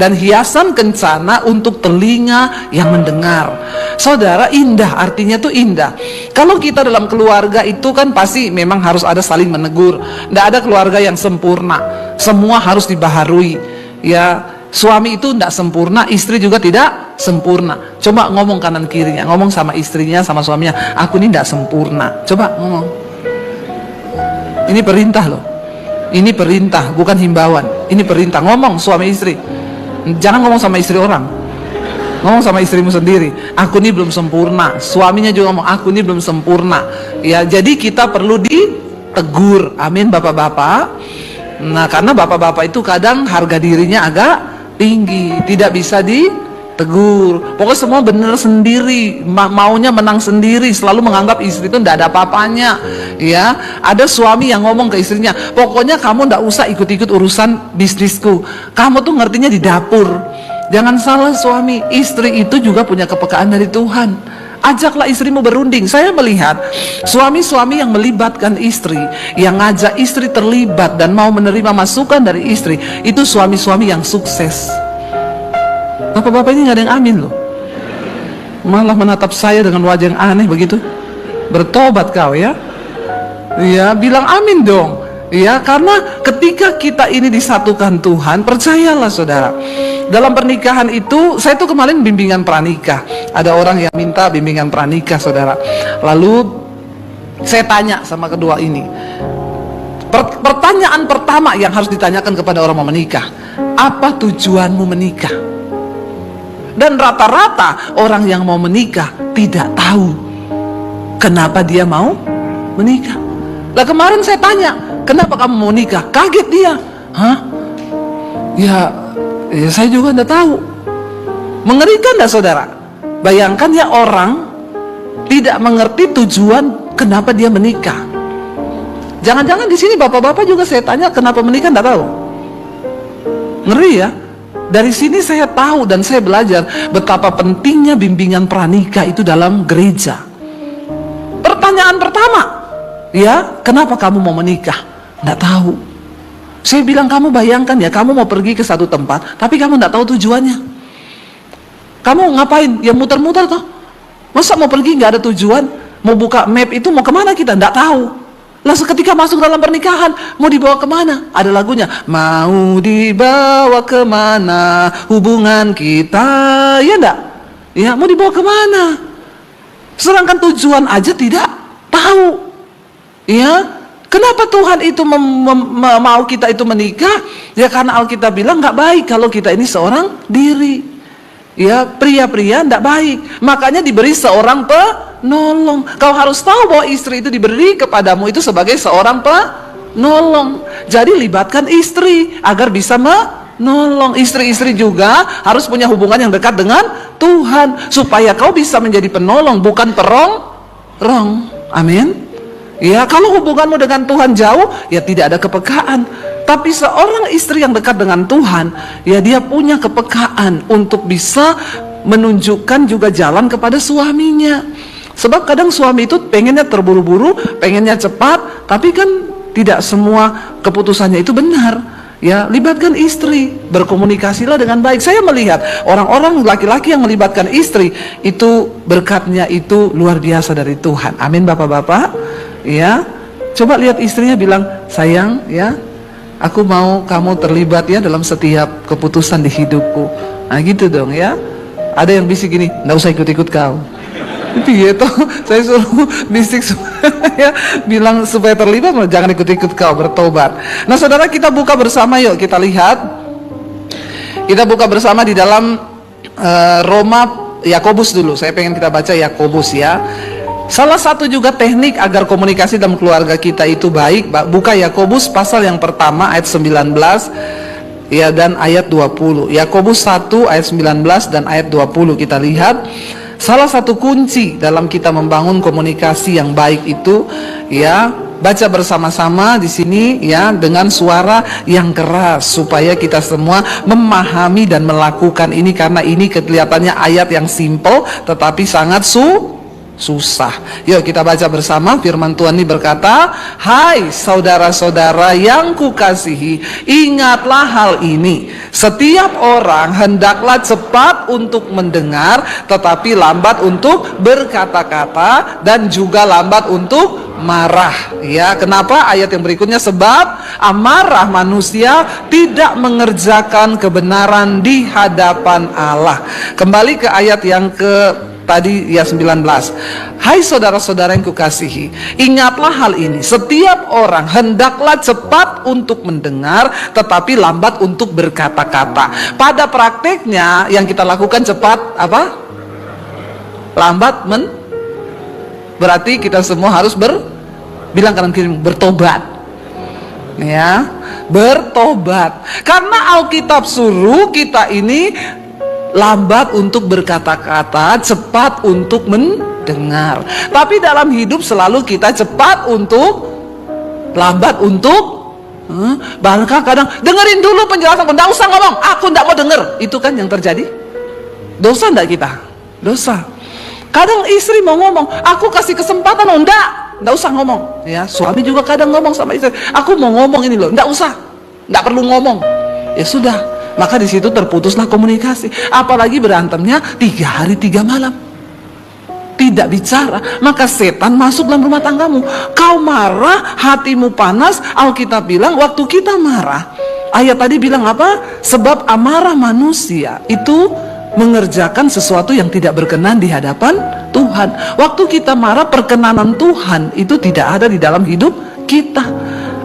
dan hiasan kencana untuk telinga yang mendengar. Saudara, indah, artinya tuh indah. Kalau kita dalam keluarga itu kan pasti memang harus ada saling menegur. Tidak ada keluarga yang sempurna, semua harus dibaharui. Ya, suami itu tidak sempurna, istri juga tidak sempurna. Coba ngomong kanan kirinya, ngomong sama istrinya, sama suaminya, aku ini tidak sempurna. Coba ngomong. Ini perintah loh. Ini perintah, bukan himbauan. Ini perintah. Ngomong suami istri. Jangan ngomong sama istri orang. Ngomong sama istrimu sendiri. Aku ini belum sempurna. Suaminya juga ngomong, aku ini belum sempurna. Ya, jadi kita perlu ditegur. Amin, bapak-bapak. Nah, karena bapak-bapak itu kadang harga dirinya agak tinggi, tidak bisa ditegur. Pokoknya semua benar sendiri, maunya menang sendiri, selalu menganggap istri itu tidak ada apa-apanya. Ya, ada suami yang ngomong ke istrinya, pokoknya kamu tidak usah ikut-ikut urusan bisnisku, kamu tuh ngertinya di dapur. Jangan salah suami, istri itu juga punya kepekaan dari Tuhan. Ajaklah istrimu berunding. Saya melihat suami-suami yang melibatkan istri, yang ngajak istri terlibat dan mau menerima masukan dari istri, itu suami-suami yang sukses. Bapak-bapak ini nggak ada yang amin loh. Malah menatap saya dengan wajah yang aneh begitu. Bertobat kau ya. Ya, bilang amin dong. Ya, karena ketika kita ini disatukan Tuhan, percayalah saudara, dalam pernikahan itu, saya tuh kemarin bimbingan pranikah. Ada orang yang minta bimbingan pranikah saudara. Lalu saya tanya sama kedua ini. Pertanyaan pertama yang harus ditanyakan kepada orang mau menikah, apa tujuanmu menikah? Dan rata-rata orang yang mau menikah tidak tahu kenapa dia mau menikah. Lah kemarin saya tanya, kenapa kamu mau nikah? Kaget dia. Hah? Ya saya juga tidak tahu. Mengerikan tidak saudara? Bayangkan ya, orang tidak mengerti tujuan kenapa dia menikah. Jangan-jangan di sini bapak-bapak juga saya tanya kenapa menikah tidak tahu. Ngeri ya. Dari sini saya tahu dan saya belajar betapa pentingnya bimbingan pranikah itu dalam gereja. Pertanyaan pertama, ya, kenapa kamu mau menikah? Nggak tahu. Saya bilang, kamu bayangkan ya, kamu mau pergi ke satu tempat, tapi kamu nggak tahu tujuannya. Kamu ngapain? Ya muter-muter toh. Masa mau pergi nggak ada tujuan? Mau buka map itu mau kemana kita? Nggak tahu. Lalu ketika masuk dalam pernikahan, mau dibawa kemana? Ada lagunya, mau dibawa kemana hubungan kita, ya enggak? Ya, mau dibawa kemana? Sedangkan tujuan aja tidak tahu. Ya, kenapa Tuhan itu mau kita itu menikah? Ya karena Alkitab bilang nggak baik kalau kita ini seorang diri. Ya, pria-pria tidak baik. Makanya diberi seorang penolong. Kau harus tahu bahwa istri itu diberi kepadamu itu sebagai seorang penolong. Jadi libatkan istri agar bisa menolong. Istri-istri juga harus punya hubungan yang dekat dengan Tuhan, supaya kau bisa menjadi penolong, bukan perong. Amin. Ya, kalau hubunganmu dengan Tuhan jauh, ya tidak ada kepekaan. Tapi seorang istri yang dekat dengan Tuhan, ya dia punya kepekaan untuk bisa menunjukkan juga jalan kepada suaminya. Sebab kadang suami itu pengennya terburu-buru, pengennya cepat, tapi kan tidak semua keputusannya itu benar. Ya, libatkan istri, berkomunikasilah dengan baik. Saya melihat orang-orang laki-laki yang melibatkan istri itu berkatnya itu luar biasa dari Tuhan. Amin, bapak-bapak. Ya, coba lihat istrinya, bilang, sayang ya, aku mau kamu terlibat ya dalam setiap keputusan di hidupku. Nah gitu dong ya. Ada yang bisik gini, nggak usah ikut-ikut kau. Gitu, saya suruh bisik ya, bilang supaya terlibat, jangan ikut-ikut kau, bertobat. Nah saudara, kita buka bersama yuk, kita lihat. Kita buka bersama di dalam Roma, Yakobus dulu. Saya pengen kita baca Yakobus ya. Salah satu juga teknik agar komunikasi dalam keluarga kita itu baik, buka Yakobus pasal yang pertama ayat 19. ya dan ayat 20. Yakobus 1 ayat 19 dan ayat 20 kita lihat. Salah satu kunci dalam kita membangun komunikasi yang baik itu, ya, baca bersama-sama di sini ya dengan suara yang keras supaya kita semua memahami dan melakukan ini, karena ini kelihatannya ayat yang simple tetapi sangat susah. Yuk kita baca bersama. Firman Tuhan ini berkata, hai saudara-saudara yang kukasihi, ingatlah hal ini. Setiap orang hendaklah cepat untuk mendengar, tetapi lambat untuk berkata-kata, dan juga lambat untuk marah. Ya, kenapa? Ayat yang berikutnya, sebab amarah manusia tidak mengerjakan kebenaran di hadapan Allah. Kembali ke ayat yang tadi ya 19. Hai saudara-saudara yang kukasihi, ingatlah hal ini. Setiap orang hendaklah cepat untuk mendengar, tetapi lambat untuk berkata-kata. Pada prakteknya yang kita lakukan cepat apa? Lambat berarti kita semua harus bilang kanan kiri, bertobat. Ya, bertobat. Karena Alkitab suruh kita ini lambat untuk berkata-kata, cepat untuk mendengar. Tapi dalam hidup selalu kita cepat untuk, lambat untuk, bahkan kadang dengerin dulu penjelasan, enggak usah ngomong, aku enggak mau denger. Itu kan yang terjadi. Dosa enggak kita? Dosa. Kadang istri mau ngomong, aku kasih kesempatan, enggak usah ngomong. Ya, suami juga kadang ngomong sama istri, aku mau ngomong ini loh, enggak usah, enggak perlu ngomong. Ya sudah, maka di situ terputuslah komunikasi. Apalagi berantemnya 3 hari 3 malam, tidak bicara, maka setan masuk dalam rumah tanggamu. Kau marah, hatimu panas. Alkitab bilang waktu kita marah, ayat tadi bilang apa? Sebab amarah manusia itu mengerjakan sesuatu yang tidak berkenan di hadapan Tuhan. Waktu kita marah, perkenanan Tuhan itu tidak ada di dalam hidup kita.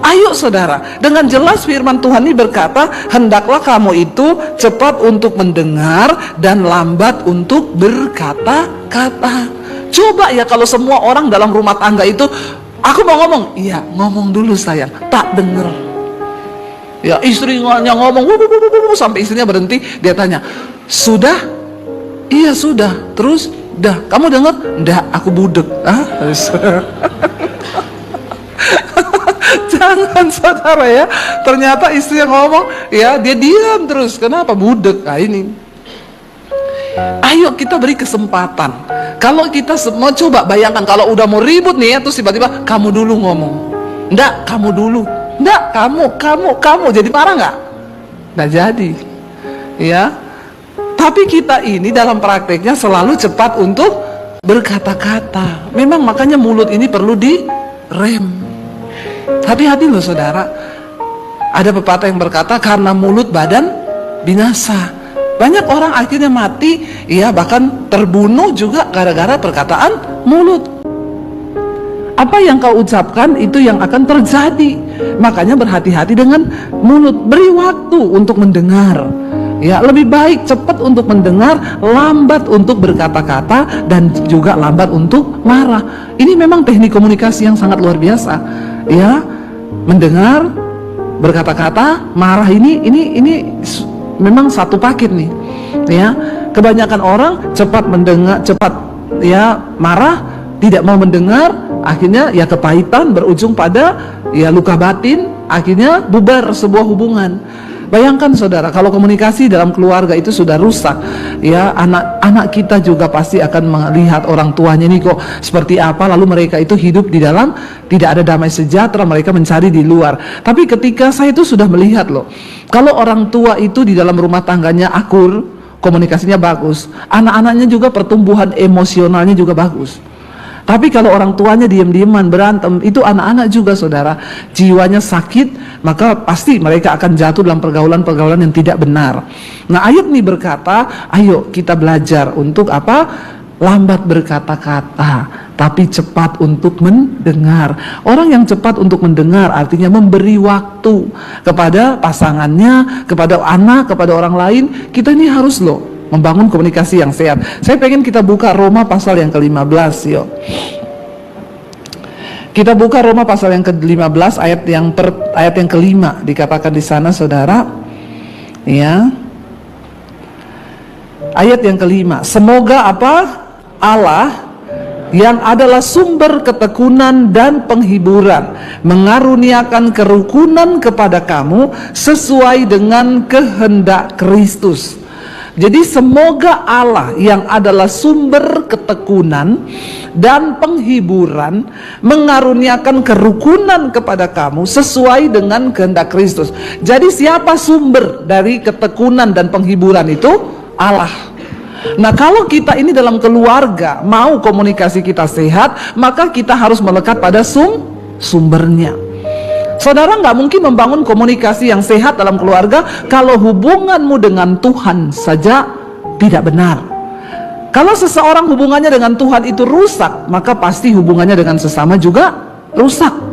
Ayo saudara, dengan jelas firman Tuhan ini berkata, hendaklah kamu itu cepat untuk mendengar dan lambat untuk berkata-kata. Coba ya kalau semua orang dalam rumah tangga itu, aku mau ngomong, iya ngomong dulu sayang, tak denger. Ya istrinya ngomong, sampai istrinya berhenti, dia tanya, sudah? Iya sudah. Terus, dah, kamu denger? Enggak, aku budek. Jangan saudara ya, ternyata istri yang ngomong, ya dia diam terus. Kenapa? Budek. Nah ini, ayo kita beri kesempatan. Kalau kita semua coba bayangkan, kalau udah mau ribut nih ya, terus tiba-tiba kamu dulu ngomong, enggak kamu dulu, enggak kamu, jadi marah nggak? Nggak jadi, ya. Tapi kita ini dalam prakteknya selalu cepat untuk berkata-kata. Memang makanya mulut ini perlu direm. Hati-hati loh saudara. Ada pepatah yang berkata, karena mulut badan binasa. Banyak orang akhirnya mati, ya bahkan terbunuh juga gara-gara perkataan mulut. Apa yang kau ucapkan itu yang akan terjadi. Makanya berhati-hati dengan mulut. Beri waktu untuk mendengar. Ya, lebih baik cepat untuk mendengar, lambat untuk berkata-kata, dan juga lambat untuk marah. Ini memang teknik komunikasi yang sangat luar biasa. Ya, mendengar, berkata-kata, marah ini memang satu paket nih. Ya, kebanyakan orang cepat mendengar, cepat ya marah, tidak mau mendengar, akhirnya ya kepahitan berujung pada ya luka batin, akhirnya bubar sebuah hubungan. Bayangkan saudara, kalau komunikasi dalam keluarga itu sudah rusak, ya anak-anak kita juga pasti akan melihat orang tuanya ini kok seperti apa, lalu mereka itu hidup di dalam tidak ada damai sejahtera, mereka mencari di luar. Tapi ketika saya itu sudah melihat loh, kalau orang tua itu di dalam rumah tangganya akur, komunikasinya bagus, anak-anaknya juga pertumbuhan emosionalnya juga bagus. Tapi kalau orang tuanya diam-diaman berantem, itu anak-anak juga saudara jiwanya sakit, maka pasti mereka akan jatuh dalam pergaulan-pergaulan yang tidak benar. Nah ayat ini berkata, ayo kita belajar untuk apa? Lambat berkata-kata, tapi cepat untuk mendengar. Orang yang cepat untuk mendengar artinya memberi waktu kepada pasangannya, kepada anak, kepada orang lain. Kita ini harus loh membangun komunikasi yang sehat. Saya pengen kita buka Roma pasal yang ke-15 yuk. Kita buka Roma pasal yang ke-15 ayat yang ke-5, dikatakan di sana saudara, Ya. Ayat yang kelima, semoga apa? Allah yang adalah sumber ketekunan dan penghiburan mengaruniakan kerukunan kepada kamu sesuai dengan kehendak Kristus. Jadi semoga Allah yang adalah sumber ketekunan dan penghiburan mengaruniakan kerukunan kepada kamu sesuai dengan kehendak Kristus. Jadi siapa sumber dari ketekunan dan penghiburan itu? Allah. Nah, kalau kita ini dalam keluarga mau komunikasi kita sehat, maka kita harus melekat pada sumbernya. Saudara nggak mungkin membangun komunikasi yang sehat dalam keluarga kalau hubunganmu dengan Tuhan saja tidak benar. Kalau seseorang hubungannya dengan Tuhan itu rusak, maka pasti hubungannya dengan sesama juga rusak.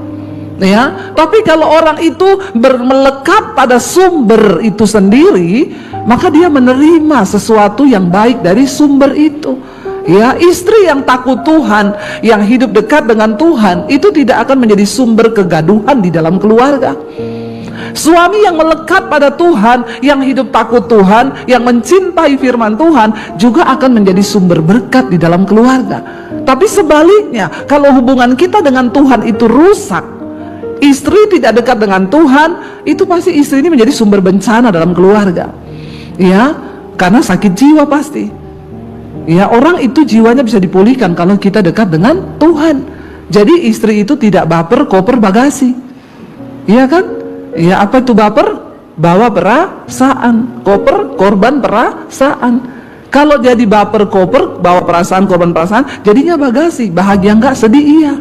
Ya, tapi kalau orang itu melekat pada sumber itu sendiri, maka dia menerima sesuatu yang baik dari sumber itu. Ya, istri yang takut Tuhan, yang hidup dekat dengan Tuhan, itu tidak akan menjadi sumber kegaduhan di dalam keluarga. Suami yang melekat pada Tuhan, yang hidup takut Tuhan, yang mencintai firman Tuhan, juga akan menjadi sumber berkat di dalam keluarga. Tapi sebaliknya, kalau hubungan kita dengan Tuhan itu rusak, istri tidak dekat dengan Tuhan, itu pasti istri ini menjadi sumber bencana dalam keluarga. Ya, karena sakit jiwa pasti. Ya, orang itu jiwanya bisa dipulihkan kalau kita dekat dengan Tuhan. Jadi istri itu tidak baper, koper, bagasi. Iya kan? Ya, apa itu baper? Bawa perasaan. Koper, korban perasaan. Kalau jadi baper, koper, bawa perasaan, korban perasaan, jadinya bagasi. Bahagia enggak, sedih iya.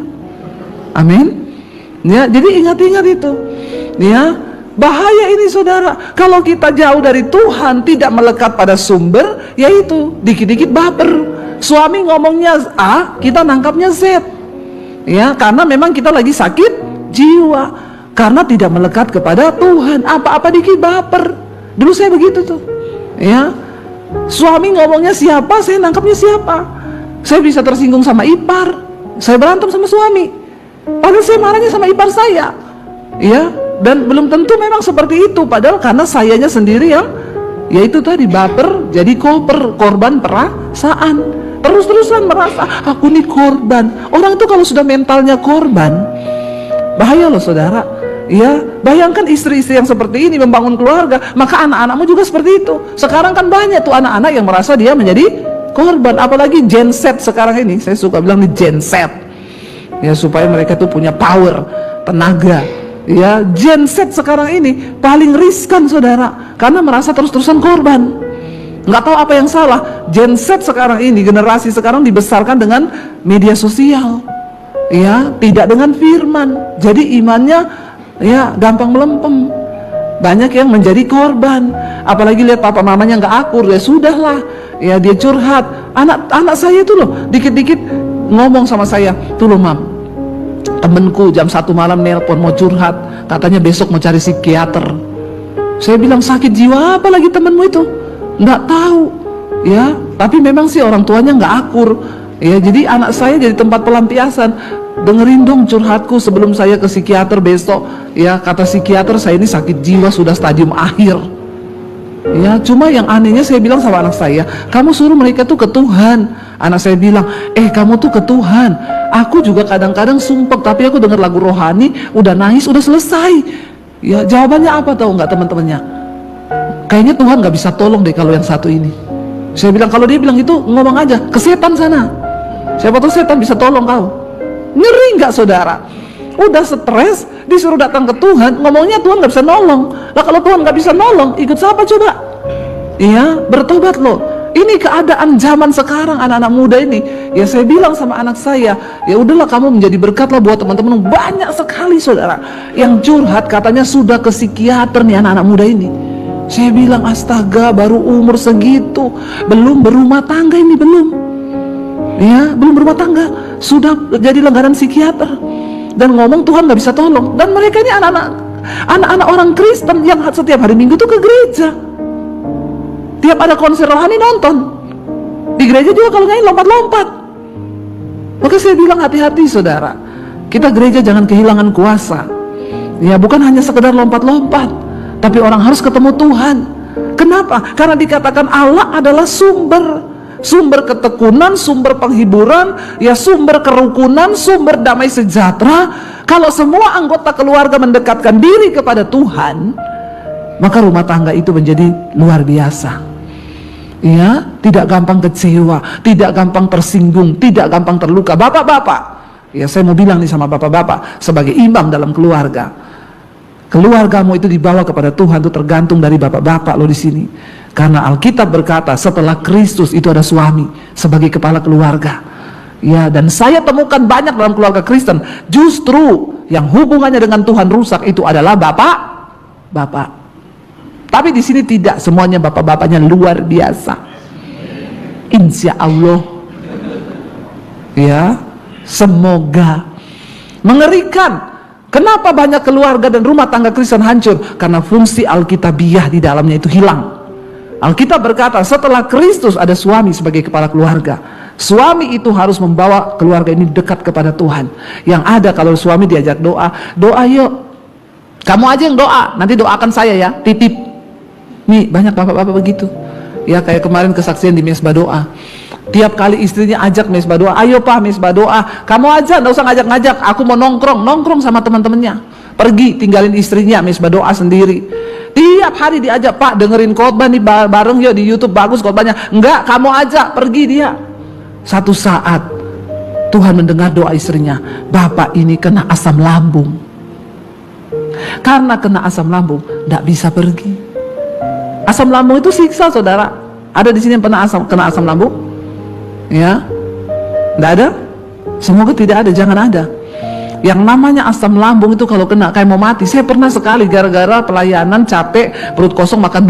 Amin. Ya, jadi ingat-ingat itu. Ya, bahaya ini saudara. Kalau kita jauh dari Tuhan, tidak melekat pada sumber, yaitu dikit-dikit baper. Suami ngomongnya A, kita nangkapnya Z. Ya, karena memang kita lagi sakit jiwa, karena tidak melekat kepada Tuhan. Apa-apa dikit baper. Dulu saya begitu tuh. Ya, suami ngomongnya siapa, saya nangkapnya siapa. Saya bisa tersinggung sama ipar, saya berantem sama suami. Padahal saya marahnya sama ipar saya. Ya, dan belum tentu memang seperti itu, padahal karena sayanya sendiri yang yaitu tadi baper, jadi koper, korban perasaan, terus-terusan merasa aku nih korban. Orang itu kalau sudah mentalnya korban, bahaya loh saudara. Ya, bayangkan istri-istri yang seperti ini membangun keluarga, maka anak-anakmu juga seperti itu. Sekarang kan banyak tuh anak-anak yang merasa dia menjadi korban, apalagi Gen Z sekarang ini. Saya suka bilang nih Gen Z. Ya, supaya mereka tuh punya power, tenaga. Ya, Gen Z sekarang ini paling riskan saudara, karena merasa terus-terusan korban. Nggak tahu apa yang salah. Gen Z sekarang ini, generasi sekarang dibesarkan dengan media sosial. Ya, tidak dengan firman. Jadi imannya ya gampang melempem. Banyak yang menjadi korban. Apalagi lihat papa mamanya nggak akur, ya sudahlah. Ya, dia curhat. Anak saya itu loh, dikit-dikit ngomong sama saya, tuh loh mam, temenku jam 1 malam nelpon mau curhat, katanya besok mau cari psikiater. Saya bilang sakit jiwa apa lagi temenmu itu? Nggak tahu. Ya, tapi memang sih orang tuanya nggak akur. Ya, jadi anak saya jadi tempat pelampiasan. Dengerin dong curhatku sebelum saya ke psikiater besok. Ya, kata psikiater saya ini sakit jiwa sudah stadium akhir. Ya, cuma yang anehnya saya bilang sama anak saya, kamu suruh mereka tuh ke Tuhan. Anak saya bilang, kamu tuh ke Tuhan. Aku juga kadang-kadang sumpek, tapi aku dengar lagu rohani, udah nangis, udah selesai. Ya, jawabannya apa tahu nggak teman-temannya? Kayaknya Tuhan nggak bisa tolong deh kalau yang satu ini. Saya bilang, kalau dia bilang itu ngomong aja ke setan sana. Siapa tahu setan bisa tolong kau. Ngeri nggak saudara? Udah stres, disuruh datang ke Tuhan, ngomongnya Tuhan nggak bisa nolong. Lah kalau Tuhan nggak bisa nolong, ikut siapa coba? Iya, bertobat loh. Ini keadaan zaman sekarang anak-anak muda ini. Ya saya bilang sama anak saya, ya udahlah kamu menjadi berkat lah buat teman-teman. Banyak sekali saudara yang curhat katanya sudah ke psikiater nih anak-anak muda ini. Saya bilang astaga, baru umur segitu, belum berumah tangga ini belum. Ya, belum berumah tangga, sudah jadi langganan psikiater. Dan ngomong Tuhan gak bisa tolong. Dan mereka ini anak-anak orang Kristen yang setiap hari Minggu tuh ke gereja. Tiap ada konser rohani nonton. Di gereja juga kalau nyanyi lompat-lompat. Maka saya bilang hati-hati saudara. Kita gereja jangan kehilangan kuasa. Ya, bukan hanya sekedar lompat-lompat, tapi orang harus ketemu Tuhan. Kenapa? Karena dikatakan Allah adalah sumber ketekunan, sumber penghiburan, ya sumber kerukunan, sumber damai sejahtera. Kalau semua anggota keluarga mendekatkan diri kepada Tuhan, maka rumah tangga itu menjadi luar biasa. Ya, tidak gampang kecewa, tidak gampang tersinggung, tidak gampang terluka. Bapak-bapak, ya saya mau bilang nih sama bapak-bapak sebagai imam dalam keluarga. Keluargamu itu dibawa kepada Tuhan itu tergantung dari bapak-bapak lo di sini. Karena Alkitab berkata setelah Kristus itu ada suami sebagai kepala keluarga. Ya, dan saya temukan banyak dalam keluarga Kristen justru yang hubungannya dengan Tuhan rusak itu adalah bapak. Tapi di sini tidak, semuanya bapak-bapaknya luar biasa. Insya Allah. Ya, semoga. Mengerikan. Kenapa banyak keluarga dan rumah tangga Kristen hancur? Karena fungsi Alkitabiah di dalamnya itu hilang. Alkitab berkata setelah Kristus ada suami sebagai kepala keluarga. Suami itu harus membawa keluarga ini dekat kepada Tuhan. Yang ada kalau suami diajak doa yuk. Kamu aja yang doa, nanti doakan saya ya, titip. Nih banyak bapak-bapak begitu. Ya kayak kemarin kesaksian di mesbah doa. Tiap kali istrinya ajak mesbah doa, ayo pak mesbah doa. Kamu aja, nggak usah ngajak-ngajak. Aku mau nongkrong sama teman-temannya. Pergi tinggalin istrinya mesbah doa sendiri. Tiap hari diajak, pak dengerin khotbah nih bareng yuk di YouTube, bagus khotbahnya. Enggak, kamu aja, pergi dia. Satu saat Tuhan mendengar doa istrinya, bapak ini kena asam lambung. Karena kena asam lambung, enggak bisa pergi. Asam lambung itu siksa, saudara. Ada di sini yang pernah kena asam lambung? Ya, enggak ada? Semoga tidak ada, jangan ada. Yang namanya asam lambung itu kalau kena kayak mau mati. Saya pernah sekali gara-gara pelayanan capek, perut kosong makan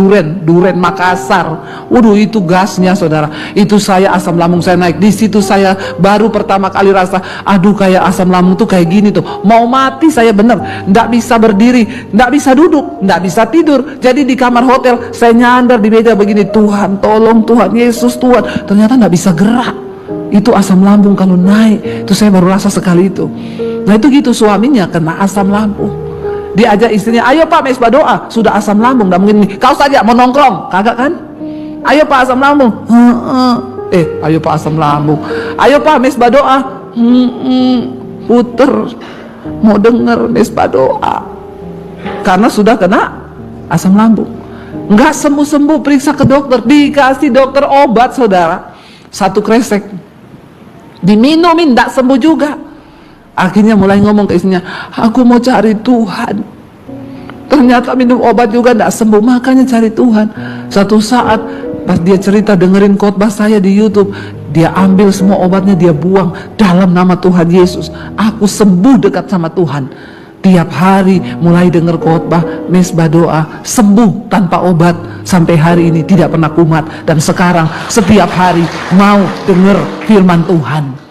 duren Makassar. Waduh itu gasnya saudara. Itu saya asam lambung saya naik. Di situ saya baru pertama kali rasa, aduh kayak asam lambung tuh kayak gini tuh. Mau mati saya bener. Nggak bisa berdiri, nggak bisa duduk, nggak bisa tidur. Jadi di kamar hotel saya nyandar di meja begini. Tuhan tolong, Tuhan Yesus Tuhan. Ternyata nggak bisa gerak. Itu asam lambung kalau naik. Itu saya baru rasa sekali itu. Nah itu gitu suaminya kena asam lambung. Diajak istrinya, ayo pak mesbah doa. Sudah asam lambung, gak mungkin nih. Kau saja mau nongkrong, kagak kan? Ayo pak asam lambung. Ayo pak asam lambung. Ayo pak mesbah doa. Puter, mau denger mesbah doa. Karena sudah kena asam lambung. Nggak sembuh-sembuh, periksa ke dokter. Dikasih dokter obat saudara. 1 kresek. Diminumin, nggak sembuh juga. Akhirnya mulai ngomong ke istrinya, aku mau cari Tuhan. Ternyata minum obat juga tidak sembuh, makanya cari Tuhan. Satu saat pas dia cerita dengerin khotbah saya di YouTube, dia ambil semua obatnya, dia buang dalam nama Tuhan Yesus. Aku sembuh dekat sama Tuhan. Tiap hari mulai denger khotbah, mesbah doa, sembuh tanpa obat. Sampai hari ini tidak pernah kumat. Dan sekarang setiap hari mau denger firman Tuhan.